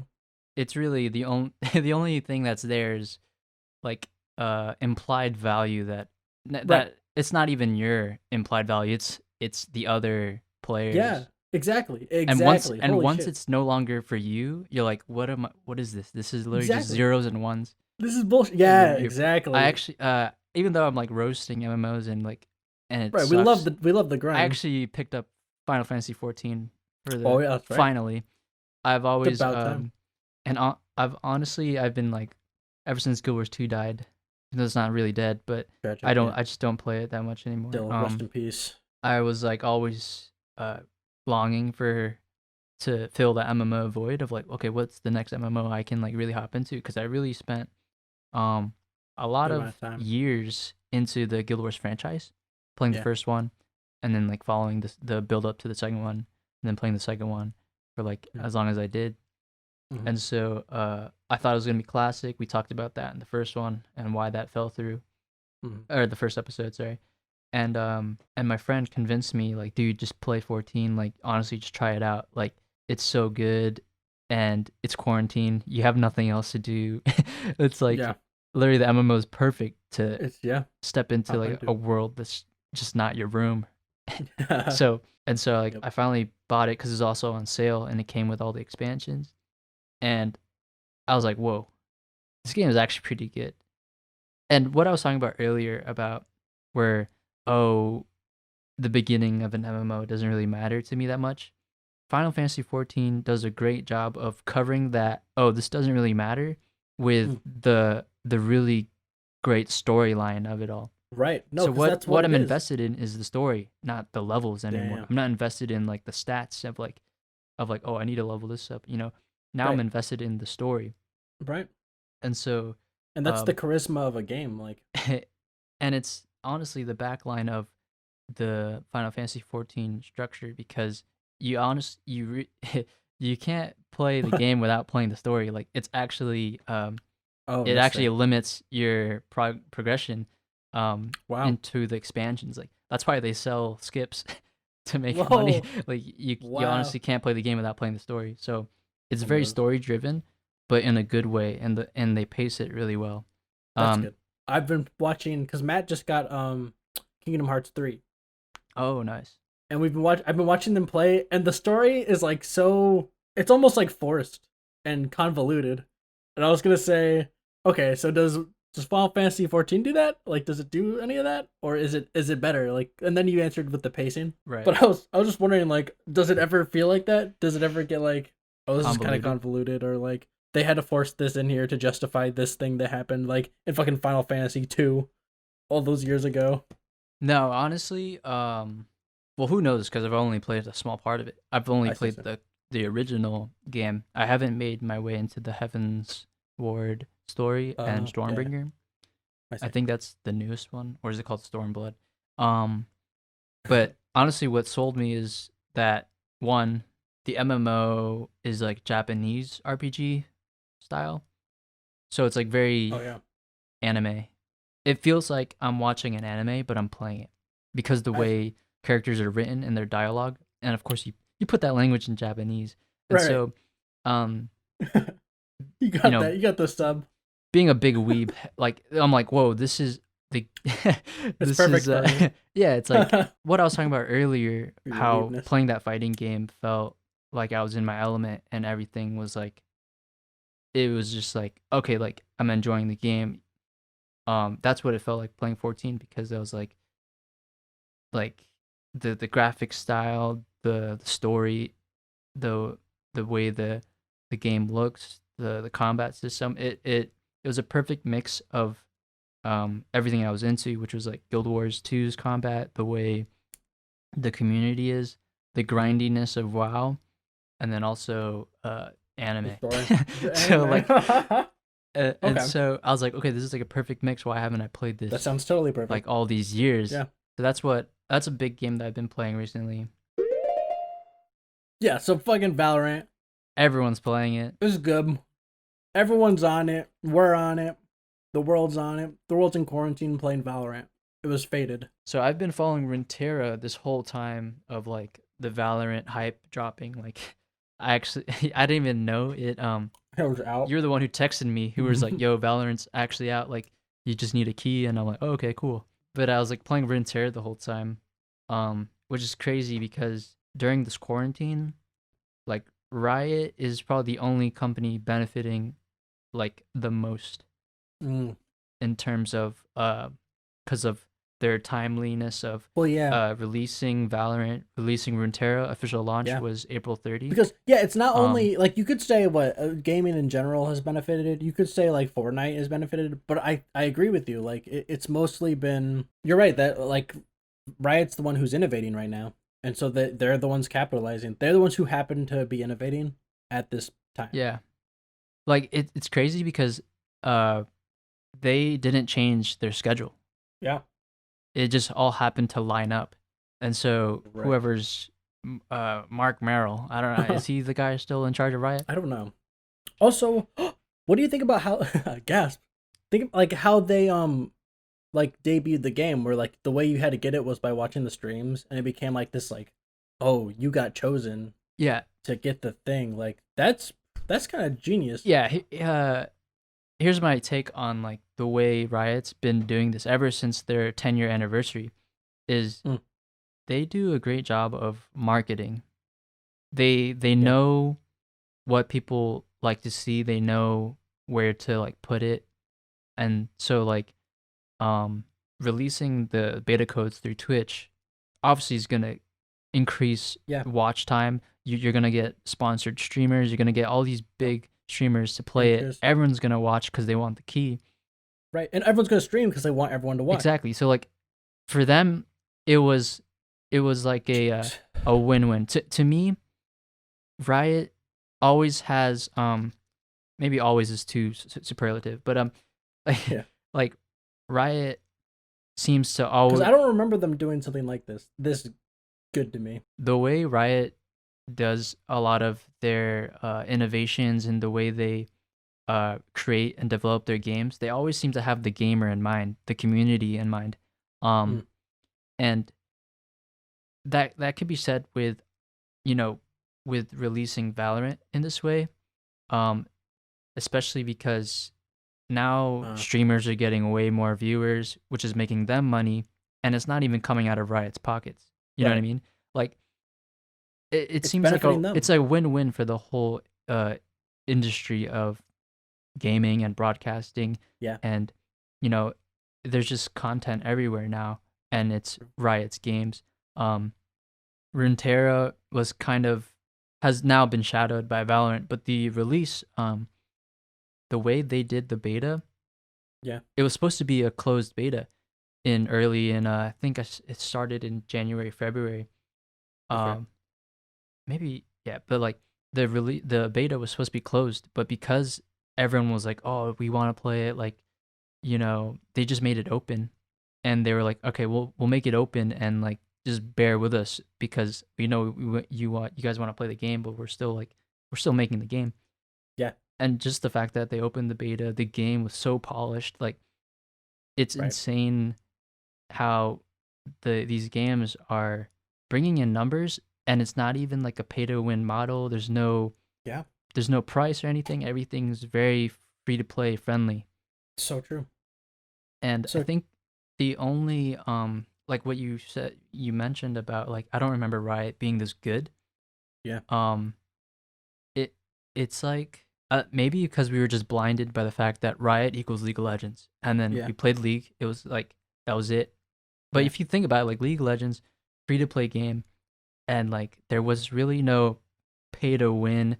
it's really the only the only thing that's there is like implied value Right. that it's not even your implied value. It's the other Yeah. players. Exactly. And Exactly. Holy once shit. it's no longer for you, you're like, what is this? This is literally just Exactly. zeros and ones. This is bullshit. And Yeah. you're I Exactly. actually even though I'm like roasting MMOs and like and it Right. sucks, We love the I grind. actually picked up Final Fantasy 14 for Oh the yeah, that's right. finally. I've It's always about time. I've honestly I've been like ever since Guild Wars 2 died. Even though it's not really dead, but Tragic. Yeah. I just don't play it that much anymore. Still, rest in peace. I was like always longing for to fill the MMO void of like, okay, what's the next MMO I can like really hop into? Because I really spent um a lot Good amount of of time. years into the Guild Wars franchise, playing the Yeah. first one, and then like following the build up to the second one, and then playing the second one for like Yeah. as long as I did. Mhm. And so I thought it was gonna be classic. We talked about that in the first one and why that fell through, Mhm. or the first episode, sorry. And my friend convinced me like, dude, just play 14. Like honestly, just try it out. Like it's so good, and it's quarantine. You have nothing else to do. It's like Yeah. literally the MMO is perfect to It's yeah. step into Hop like into. a world that's just not your room. Yep. So like I finally bought it because it's also on sale and it came with all the expansions, and I was like, whoa, this game is actually pretty good. And what I was talking about earlier about where, oh, the beginning of an MMO doesn't really matter to me that much. Final Fantasy 14 does a great job of covering that, oh, this doesn't really matter with Mm. the really great storyline of it all. Right. No, So because that's what what it I'm is. invested in is the story, not the levels anymore. Damn. I'm not invested in like the stats of like, oh, I need to level this up, you know. Now I'm Right. invested in the story. Right. And so And that's the um charisma of a game. Like. and it's honestly the backline of the Final Fantasy 14 structure because you can't play the game without playing the story. Like it's actually Oh, It this actually thing. limits your progression Wow. into the expansions. Like that's why they sell skips to make money. Whoa. Like you Wow. honestly can't play the game without playing the story. So it's Oh, very man. story driven, but in a good way, and they pace it really well. That's Um good. I've been watching because Matt just got Kingdom Hearts 3. oh nice. And I've been watching them play, and the story is like so it's almost like forced and convoluted. And I was gonna say, okay, so does Final Fantasy 14 do that? Like, does it do any of that, or is it better? Like, and then you answered with the pacing. Right. But I was just wondering, like, does it ever feel like that? Does it ever get like, oh, this is kind of Convoluted. convoluted, or like they had to force this in here to justify this thing that happened, like in fucking Final Fantasy 2 all those years ago? No, honestly, well, who knows? Because I've only played a small part of it. I've only I see. played So. the original game. I haven't made my way into the Heaven's Ward story and Yeah, Stormbringer. I I see. think that's the newest one, or is it called Stormblood? Um, but honestly, what sold me is that one, the MMO is like Japanese RPG style, so it's like Oh very yeah. anime. It feels like I'm watching an anime, but I'm playing it because the I see. way characters are written and their dialogue, and of course you put that language in Japanese, and Right. so um You you got know that. You got the sub. being a big weeb, like I'm like whoa, this is the It's this perfect is for me. yeah, it's like For what I was talking about earlier, your how weebness. playing that fighting game felt like I was in my element and everything was like it was just like okay, like I'm enjoying the game. That's what it felt like playing 14 because I was like the graphic style, the story, the way the game looks, the combat system. It was a perfect mix of everything I was into, which was like Guild Wars 2's combat, the way the community is, the grindiness of WoW, and then also The anime. story. The So anime. like and Okay. so I was like, okay, this is like a perfect mix. Why haven't I played That this sounds totally like perfect. all these years? Yeah. So that's a big game that I've been playing recently. Yeah, so fucking Valorant. Everyone's playing it. This is good. Everyone's on it. We're on it. The world's on it. The world's in quarantine playing Valorant. It was fated. So I've been following Runeterra this whole time of like the Valorant hype dropping. Like I actually I didn't even know it. It was out. You're the one who texted me who was like, "Yo, Valorant's actually out. Like you just need a key." And I'm like, oh, "Okay, cool." But I was like playing Runeterra the whole time, which is crazy because during this quarantine, like Riot is probably the only company benefiting like the most Mm. in terms of because of their timeliness of Well, yeah. releasing Valorant, releasing Runeterra. Official launch Yeah. was April 30. Because yeah, it's not Um, only like you could say what gaming in general has benefited. You could say like Fortnite has benefited, but I agree with you. Like it's mostly been. You're right that like Riot's the one who's innovating right now, and so they're the ones capitalizing. They're the ones who happen to be innovating at this time. yeah, like it's crazy because uh they didn't change their schedule. Yeah. It just all happened to line up, and so Right. whoever's Mark Merrill, I don't know, is he the guy still in charge of Riot? I don't know. Also, what do you think about how gasp? Think like how they like debuted the game where like the way you had to get it was by watching the streams and it became like this like oh you got chosen Yeah, to get the thing like that's kind of genius. yeah. Here's my take on like the way Riot's been doing this ever since their 10-year anniversary is Mm, they do a great job of marketing. They yeah. know what people like to see, they know where to like put it. And so like um releasing the beta codes through Twitch obviously is going to increase Yeah. watch time. You're going to get sponsored streamers, you're going to get all these Yep. big streamers to play it. Interest. Everyone's going to watch cuz they want the key. Right. And everyone's going to stream because they want everyone to watch. Exactly. So like for them, it was like a win-win. To me, Riot always has maybe always is too superlative, but like Yeah. like Riot seems to Because always I don't remember them doing something like this good to me. the way Riot does a lot of their innovations and the way they create and develop their games, they always seem to have the gamer in mind, the community in mind. Um, Mm. and that could be said with, you know, with releasing Valorant in this way, um, especially because now Uh, streamers are getting way more viewers, which is making them money, and it's not even coming out of Riot's pockets. You know what I right. mean? Like it It's seems like benefiting them. it's a win-win for the whole uh industry of gaming and broadcasting, Yeah. and you know, there's just content everywhere now, and it's Riot's games. Um, Runeterra was kind of has now been shadowed by Valorant, but the release, the way they did the beta, Yeah. it was supposed to be a closed beta in early in I think it started in January, February. Okay. Um, maybe yeah, but like the beta was supposed to be closed, but because everyone was like, "Oh, we want to play it," like, you know, they just made it open, and they were like, "Okay, we'll make it open and like just bear with us because we know you guys want to play the game, but we're still making the game." Yeah. And just the fact that they opened the beta, the game was so polished, like it's Right. insane how these games are bringing in numbers, and it's not even like a pay to win model. Yeah. There's no price or anything. Everything's very free to play friendly. So true. And I So think the only like what you mentioned about, like, I don't remember Riot being this good. yeah. Um it it's like maybe because we were just blinded by the fact that Riot equals League of Legends, and then Yeah. we played League. It was like that was it. But Yeah. if you think about it, like League of Legends, free to play game, and like there was really no pay to win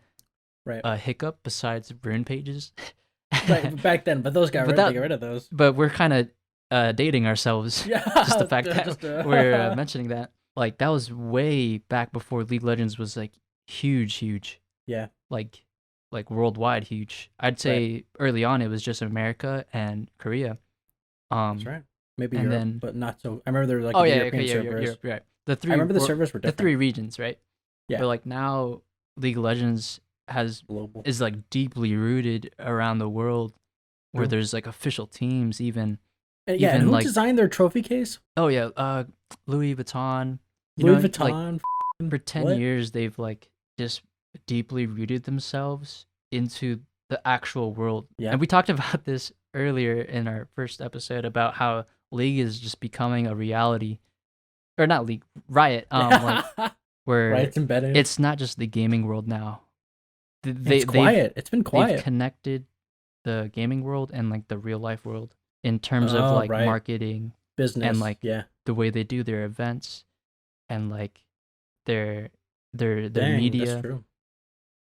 Right. hiccup besides rune pages. Right. Back then, but those got but rid. They that got rid of those. but we're kind of dating ourselves. Just the Yeah. fact that Just we're mentioning that, like, that was way back before League of Legends was like huge, yeah. like worldwide huge. I'd Right. say early on it was just America and Korea. That's Um, right. Maybe and Europe, then but not so. I remember there was like oh the yeah, European okay, yeah, servers. you're right. The I remember the were servers were the different. three regions, right? Yeah. But like now, League of Legends has Global. is like deeply rooted around the world, where True. there's like official teams, And yeah. And even who like designed their trophy case? oh yeah, Louis Vuitton. You Louis know, like Vuitton. for 10 What? years they've like just deeply rooted themselves into the actual world. Yeah. And we talked about this earlier in our first episode about how League is just becoming a reality, or not League, Riot, like right. where It's embedded. it's not just the gaming world now. It's quiet. It's been They've quiet. connected the gaming world and like the real life world in terms of Oh, like right. marketing and Business. like Yeah. the way they do their events and like their their Dang, that's media. true.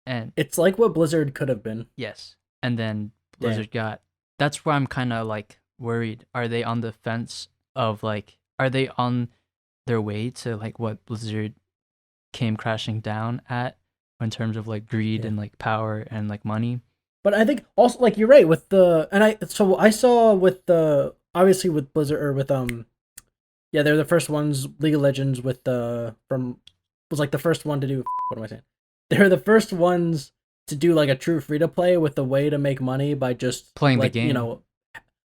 And It's like what Blizzard could have been. yes, and then Dang. Blizzard got, that's where I'm kind of like worried. Are they on the fence of like, are they on their way to like what Blizzard came crashing down at in terms of like greed Yeah. and like power and like money? But I think also like you're right with the I saw with the obviously with Blizzard or with yeah, they're the first ones. League of Legends with the from was like the first one to do. What am I saying? They're the first ones to do like a true free to play with a way to make money by just Playing the like game.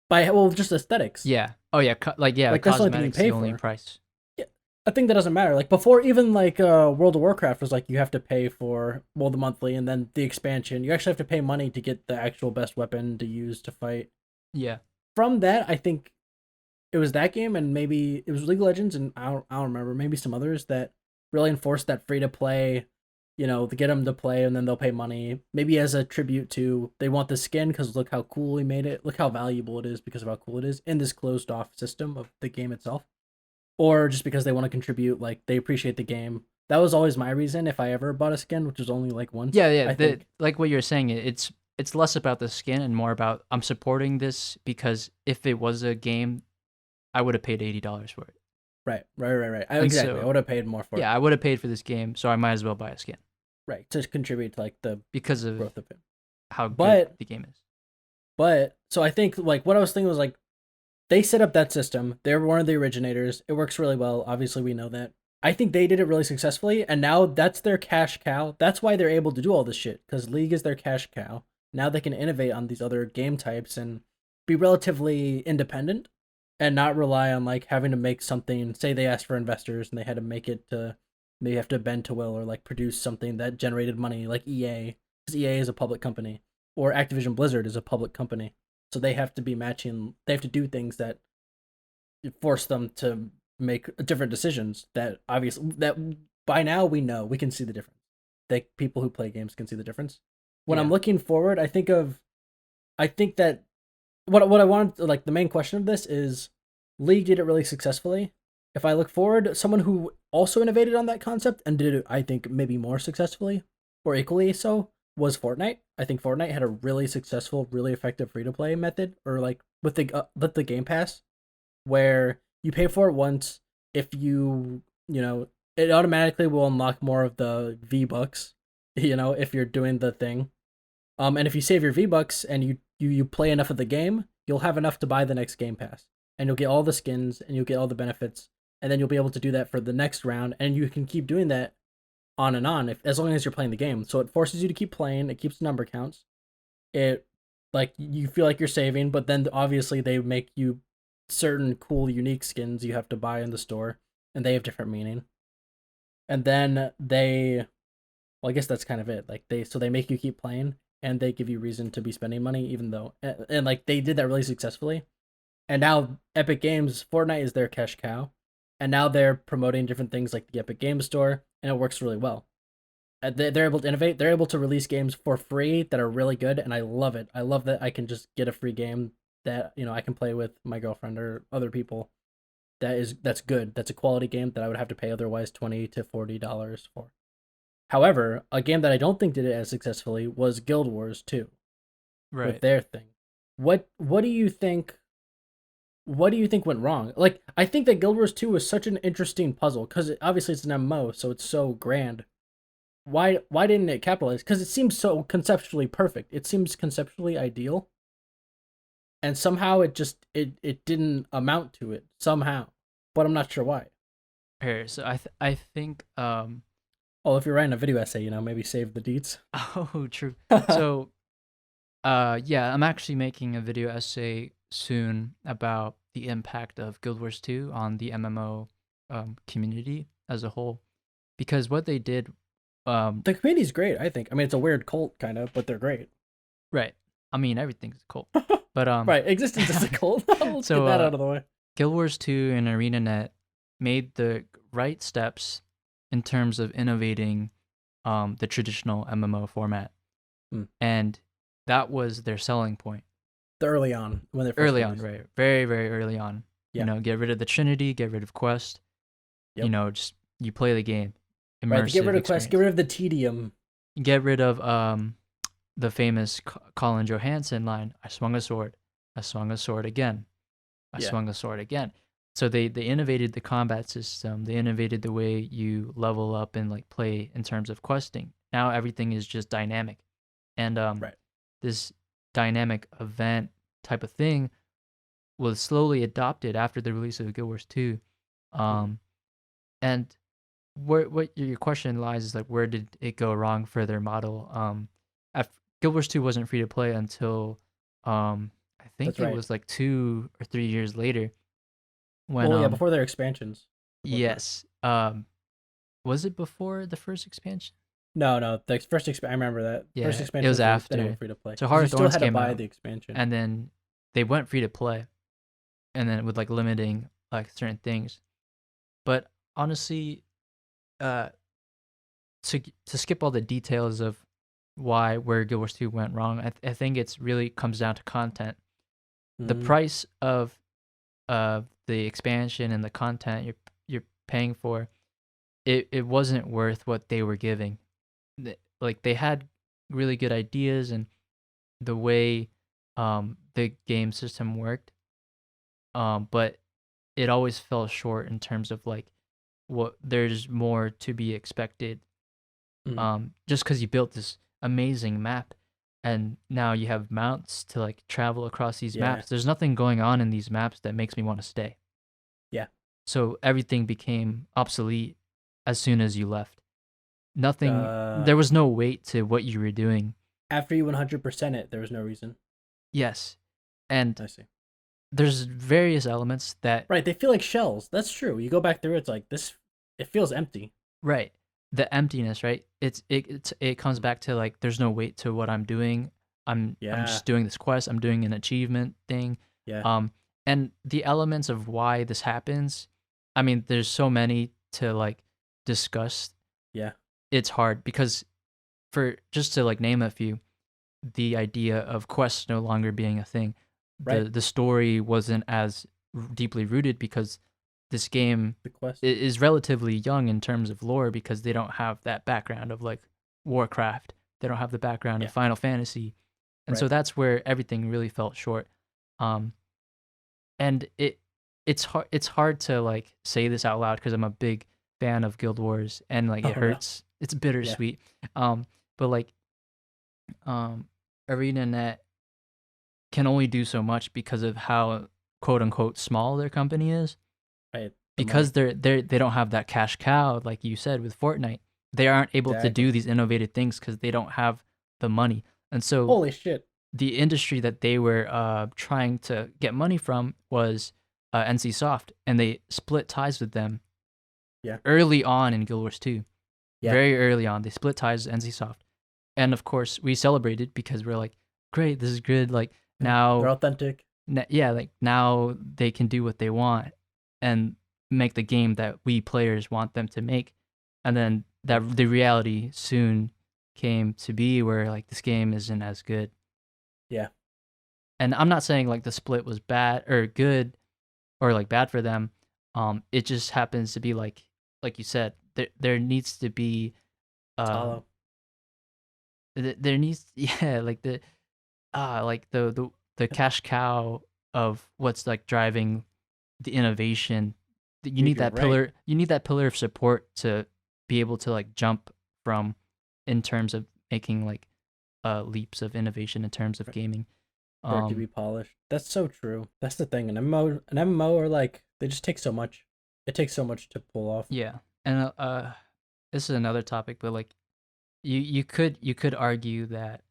by well just aesthetics. Yeah. Oh yeah. Like yeah, Like that's the only thing you cosmetics pay the only for. price. Yeah, I think that doesn't matter. Like before, even like World of Warcraft was like you have to pay for well the monthly and then the expansion. You actually have to pay money to get the actual best weapon to use to fight. Yeah. From that, I think it was that game and maybe it was League of Legends and I don't remember, maybe some others that really enforced that free to play, to get them to play and then they'll pay money, maybe as a tribute to they want the skin because look how cool we made it, look how valuable it is because of how cool it is in this closed off system of the game itself, or just because they want to contribute, like they appreciate the game. That was always my reason if I ever bought a skin, which was only like once. Yeah, yeah. I think Like what you're saying, it's less about the skin and more about I'm supporting this because if it was a game, I would have paid $80 for it. right. And Exactly. I so would have paid more for it. yeah, I would have paid for this game, so I might as well buy a skin Right. To contribute to like the because of growth of it. how good But the game is. so I think like what I was thinking was like they set up that system. They're one of the originators. It works really well. Obviously, we know that. I think they did it really successfully, and now that's their cash cow. That's why they're able to do all this shit because League is their cash cow. now they can innovate on these other game types and be relatively independent and not rely on like having to make something. Say they asked for investors and they had to make it to, they have to bend to will or like produce something that generated money, like EA, because EA is a public company, or Activision Blizzard is a public company, so they have to be matching. They have to do things that force them to make different decisions. That obviously that by now we know, we can see the difference. That people who play games can see the difference. When I'm Yeah. looking forward, I think that what I want, like the main question of this is, League did it really successfully. If I look forward, someone who also innovated on that concept and did it, I think maybe more successfully or equally so, was Fortnite. I think Fortnite had a really successful, really effective free to play method, or like with the Game Pass, where you pay for it once. If you know, it automatically will unlock more of the V Bucks. You know, if you're doing the thing, and if you save your V Bucks and you play enough of the game, you'll have enough to buy the next Game Pass, and you'll get all the skins and you'll get all the benefits, and then you'll be able to do that for the next round, and you can keep doing that on and on, if as long as you're playing the game. So it forces you to keep playing. It keeps number counts. It, like, you feel like you're saving, but then obviously they make you certain cool, unique skins you have to buy in the store, and they have different meaning. And then well, I guess that's kind of it. Like they make you keep playing, and they give you reason to be spending money, even though and like they did that really successfully. And now Epic Games, Fortnite is their cash cow, and now they're promoting different things like the Epic Games Store, and it works really well. They're able to innovate. They're able to release games for free that are really good, and I love it. I love that I can just get a free game that I can play with my girlfriend or other people. That's good. That's a quality game that I would have to pay otherwise $20 to $40 for. However, a game that I don't think did it as successfully was Guild Wars 2 with Right. their thing. What do you think? What do you think went wrong? Like, I think that Guild Wars 2 was such an interesting puzzle because obviously it's an MMO, so it's so grand. Why didn't it capitalize? Because it seems so conceptually perfect. It seems conceptually ideal, and somehow it didn't amount to it somehow. But I'm not sure why. Here, so I think Oh, if you're writing a video essay, maybe save the deets. oh, true. So yeah, I'm actually making a video essay soon about the impact of Guild Wars 2 on the MMO community as a whole, because what they did, The community's great, I think. I mean, it's a weird cult kind of, but they're great. right? I mean, everything's cool, but Right, existence is a cult. Let's so get that out of the way. Guild Wars 2 and ArenaNet made the right steps in terms of innovating the traditional MMO format, Hmm. and that was their selling point. The early on, when they're first Early on, released. right? Very, very early on. Yeah. Get rid of the Trinity, get rid of Quest. Yep. Just you play the game. Immersive Right, to get rid of experience. quest, get rid of the tedium. Get rid of the famous Colin Johansson line, I swung a sword again. I Yeah. swung a sword again. So they innovated the combat system. They innovated the way you level up and like play in terms of questing. Now everything is just dynamic. And Right. this dynamic event type of thing was slowly adopted after the release of Guild Wars 2. And what your question lies is like, where did it go wrong for their model? Guild Wars 2 wasn't free to play until I think That's right. it was like 2 or 3 years later when Well, yeah, before their expansions. yes. Was it before the first expansion? No, the first I remember that. Yeah, First it expansion was then it after. went free to play. So 'Cause Heart you of still Thorns had to came buy out, the expansion. and then they went free to play, and then with like limiting like certain things. But honestly, uh, to skip all the details of where Guild Wars 2 went wrong, I think it's really comes down to content. The Mhm. price of the expansion and the content you're paying for, it wasn't worth what they were giving. Like they had really good ideas and the way the game system worked, but it always fell short in terms of like what there's more to be expected. Just because you built this amazing map and now you have mounts to like travel across these Yeah. maps, there's nothing going on in these maps that makes me want to stay. Yeah. So everything became obsolete as soon as you left. Nothing, Uh, there was no weight to what you were doing. after you 100% it, there was no reason. Yes, and I see. there's various elements that Right, they feel like shells. That's true. You go back through, it's like this. It feels empty. right, the emptiness, right? It comes back to like there's no weight to what I'm doing. I'm Yeah, just doing this quest. I'm doing an achievement thing. yeah, Um, and the elements of why this happens, I mean, there's so many to like discuss. yeah. It's hard because for just to like name a few, the idea of quests no longer being a thing, Right. the story wasn't as deeply rooted because this game The quest. is relatively young in terms of lore because they don't have that background of like Warcraft. They don't have the background of Yeah. Final Fantasy, and so Right. that's where everything really felt short. Um, and it's hard to like say this out loud because I'm a big fan of Guild Wars and like it Oh no. hurts. It's Yeah. bittersweet. But like um, ArenaNet can only do so much because of how quote unquote small their company is. Right. The Because money. they don't have that cash cow, like you said with Fortnite. They aren't able to Exactly. do these innovative things because they don't have the money. And so Holy shit. the industry that they were trying to get money from was NC Soft, and they split ties with them Yeah. early on in Guild Wars 2. Yeah. Very early on, they split ties with NC Soft, and of course we celebrated because we're like, great, this is good. Like They're now, authentic. yeah, like now they can do what they want and make the game that we players want them to make. And then that the reality soon came to be where like this game isn't as good. Yeah. And I'm not saying like the split was bad or good or like bad for them. It just happens to be like you said, there needs to be It's uh hollow. there needs yeah like like the cash cow of what's like driving the innovation. You Dude, need you're that right. pillar. You need that pillar of support to be able to like jump from, in terms of making like leaps of innovation in terms of gaming. For it to Um, be polished. That's so true. That's the thing. An MMO are like they just take so much. It takes so much to pull off. yeah, and this is another topic, but like you could argue that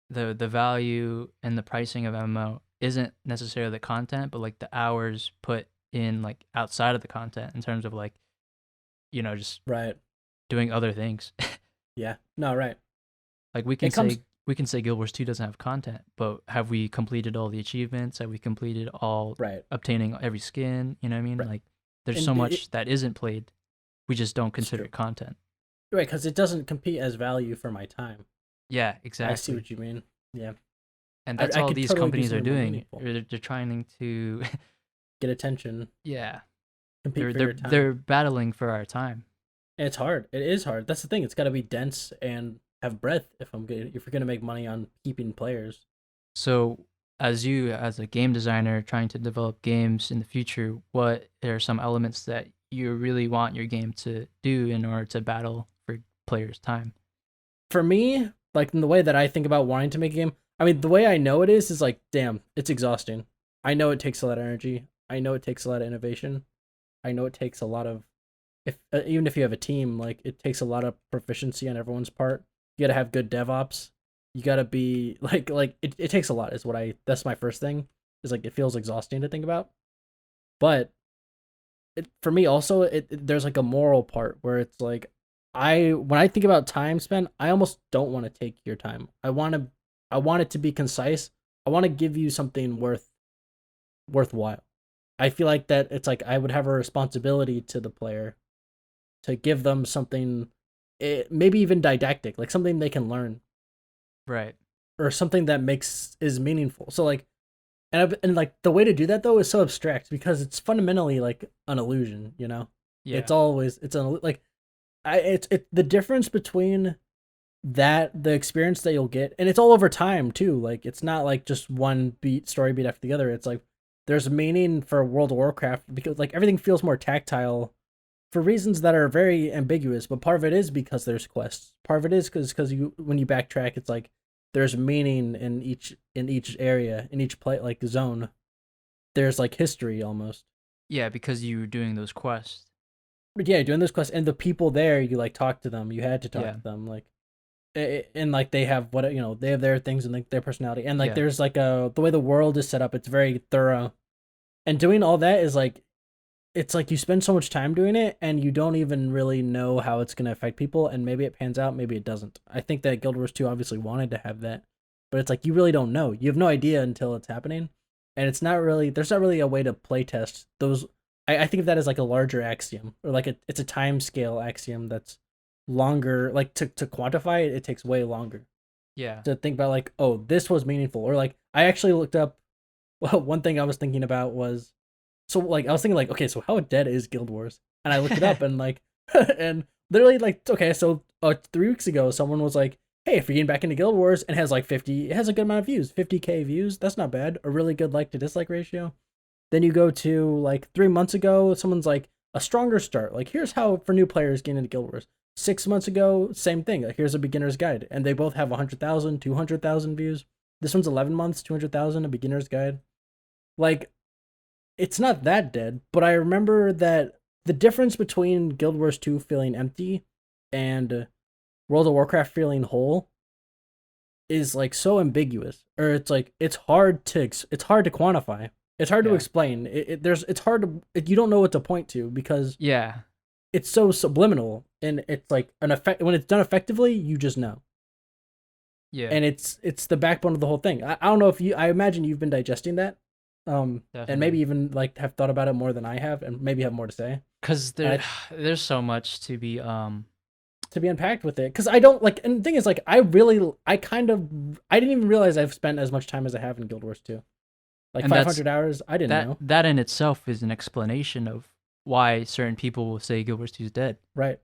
the value and the pricing of MMO isn't necessarily the content, but like the hours put in like outside of the content in terms of like just Right. doing other things. Yeah. No, right. Like we can It comes say we can say Guild Wars 2 doesn't have content, but have we completed all the achievements? Have we completed all right. obtaining every skin? You know what I mean? Right. Like there's so And much that isn't played. We just don't it's consider true. it content. Right, because it doesn't compete as value for my time. Yeah, I see exactly. what you mean. Yeah. And I, that's I all could these totally do companies are something more doing. meaningful. They're trying to Get attention. yeah. Compete They're for they're your time. they're battling for our time. And it's hard. It is hard. That's the thing. It's got to be dense and have breadth if you're gonna make money on keeping players. So, as you, as a game designer trying to develop games in the future, what are some elements that you really want your game to do in order to battle for players' time? For me, like in the way that I think about wanting to make a game, I mean, the way I know it is like, damn, it's exhausting. I know it takes a lot of energy. I know it takes a lot of innovation. I know it takes a lot of if even if you have a team, like it takes a lot of proficiency on everyone's part. You got to have good DevOps. You got to be it takes a lot. Is what I that's my first thing. Is like it feels exhausting to think about. But for me also there's like a moral part where it's like when I think about time spent, I almost don't want to take your time. I want it to be concise. I want to give you something worthwhile. I feel like that it's like I would have a responsibility to the player to give them something, maybe even didactic, like something they can learn Right. or something that makes is meaningful. So like, and like the way to do that though is so abstract because it's fundamentally like an illusion. Yeah. It's always it's an like it's the difference between the experience that you'll get, and it's all over time too. Like it's not like just one story beat after the other. It's like there's meaning for World of Warcraft because like everything feels more tactile for reasons that are very ambiguous, but part of it is because there's quests. Part of it is because you when you backtrack, it's like there's meaning in each area, in each play like zone. There's like history almost. Yeah, because you were doing those quests. But yeah, doing those quests and the people there, you like talk to them. You had to talk Yeah. to them. Like And like they have what they have their things and like their personality, and like Yeah. there's like the way the world is set up, it's very thorough, and doing all that is like it's like you spend so much time doing it and you don't even really know how it's going to affect people, and maybe it pans out, maybe it doesn't. I think that Guild Wars 2 obviously wanted to have that, but it's like you really don't know. You have no idea until it's happening, and it's not really there's not really a way to play test those. I think of that as like a larger axiom, or like it's a time scale axiom that's longer. Like to quantify it, it takes way longer Yeah. to think about like, oh, this was meaningful, or like I actually looked up. Well, one thing I was thinking about was so like I was thinking like, okay, so how dead is Guild Wars? And I looked it up and like and literally like okay, so 3 weeks ago someone was like, hey, if you're getting back into Guild Wars and has like 50, it has a good amount of views, 50K views, that's not bad, a really good like to dislike ratio. Then you go to like 3 months ago, someone's like a stronger start. Like here's how for new players getting into Guild Wars. 6 months ago, same thing. Like here's a beginner's guide, and they both have 100,000, 200,000 views. This one's 11 months, 200,000, a beginner's guide. Like it's not that dead, but I remember that the difference between Guild Wars 2 feeling empty and World of Warcraft feeling whole is like so ambiguous, or it's like it's hard to quantify. It's hard to Yeah. explain. It's hard to you don't know what to point to because Yeah. it's so subliminal, and it's like an effect when it's done effectively, you just know. Yeah. And it's the backbone of the whole thing. I don't know if you I imagine you've been digesting that. And Definitely. maybe even like have thought about it more than I have, and maybe have more to say. Because there's so much to be To be unpacked with it, because I don't like, and the thing is like I didn't even realize I've spent as much time as I have in Guild Wars 2. Like And 500 hours, I didn't know. that in itself is an explanation of why certain people will say Guild Wars 2 is dead, Right.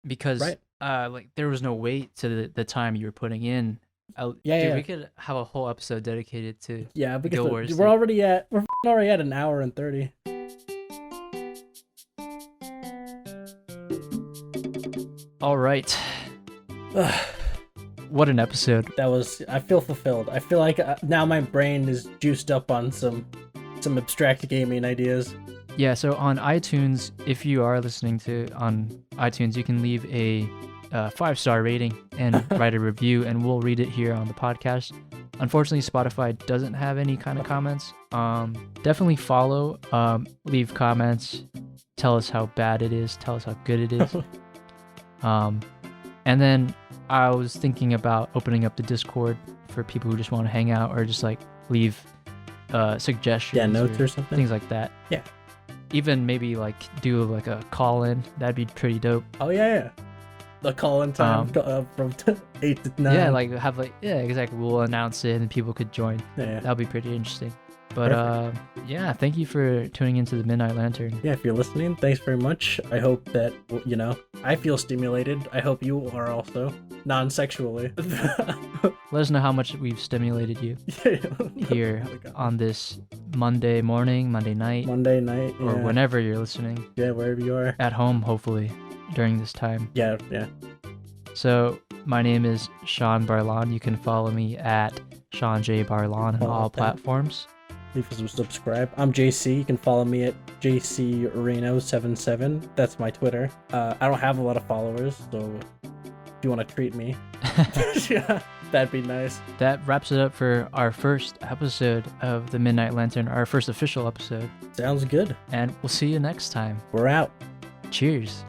because Right. like there was no weight to the time you were putting in. Yeah, Dude, yeah. we could have a whole episode dedicated to Yeah, because Guild Wars, we're already at an hour and 30. All right. What an episode. I feel fulfilled. I feel like now my brain is juiced up on some abstract gaming ideas. Yeah, so on iTunes, if you are listening on iTunes, you can leave a 5-star rating and write a review, and we'll read it here on the podcast. Unfortunately, Spotify doesn't have any kind of comments. Definitely follow, leave comments, tell us how bad it is, tell us how good it is. And then I was thinking about opening up the Discord for people who just want to hang out or just like leave suggestions. Yeah, notes or something. Things like that. Yeah. Even maybe like do like a call in. That'd be pretty dope. Oh yeah. The call-in time from 8 to 9. Yeah, like have like exactly. We'll announce it and people could join. Yeah. That'll be pretty interesting. But yeah, thank you for tuning into the Midnight Lantern. Yeah, if you're listening, thanks very much. I hope that, I feel stimulated. I hope you are also, non-sexually. Let us know how much we've stimulated you here on this Monday morning, Monday night, Monday night, or yeah. whenever you're listening. Yeah, wherever you are. At home, hopefully, during this time. Yeah. So, my name is Sean Barlan. You can follow me at Sean J. Barlan on all platforms. Leave us a subscribe. I'm JC. You can follow me at JCReno77. That's my Twitter. I don't have a lot of followers, so if you want to treat me, yeah, that'd be nice. That wraps it up for our first episode of the Midnight Lantern, our first official episode. Sounds good. And we'll see you next time. We're out. Cheers.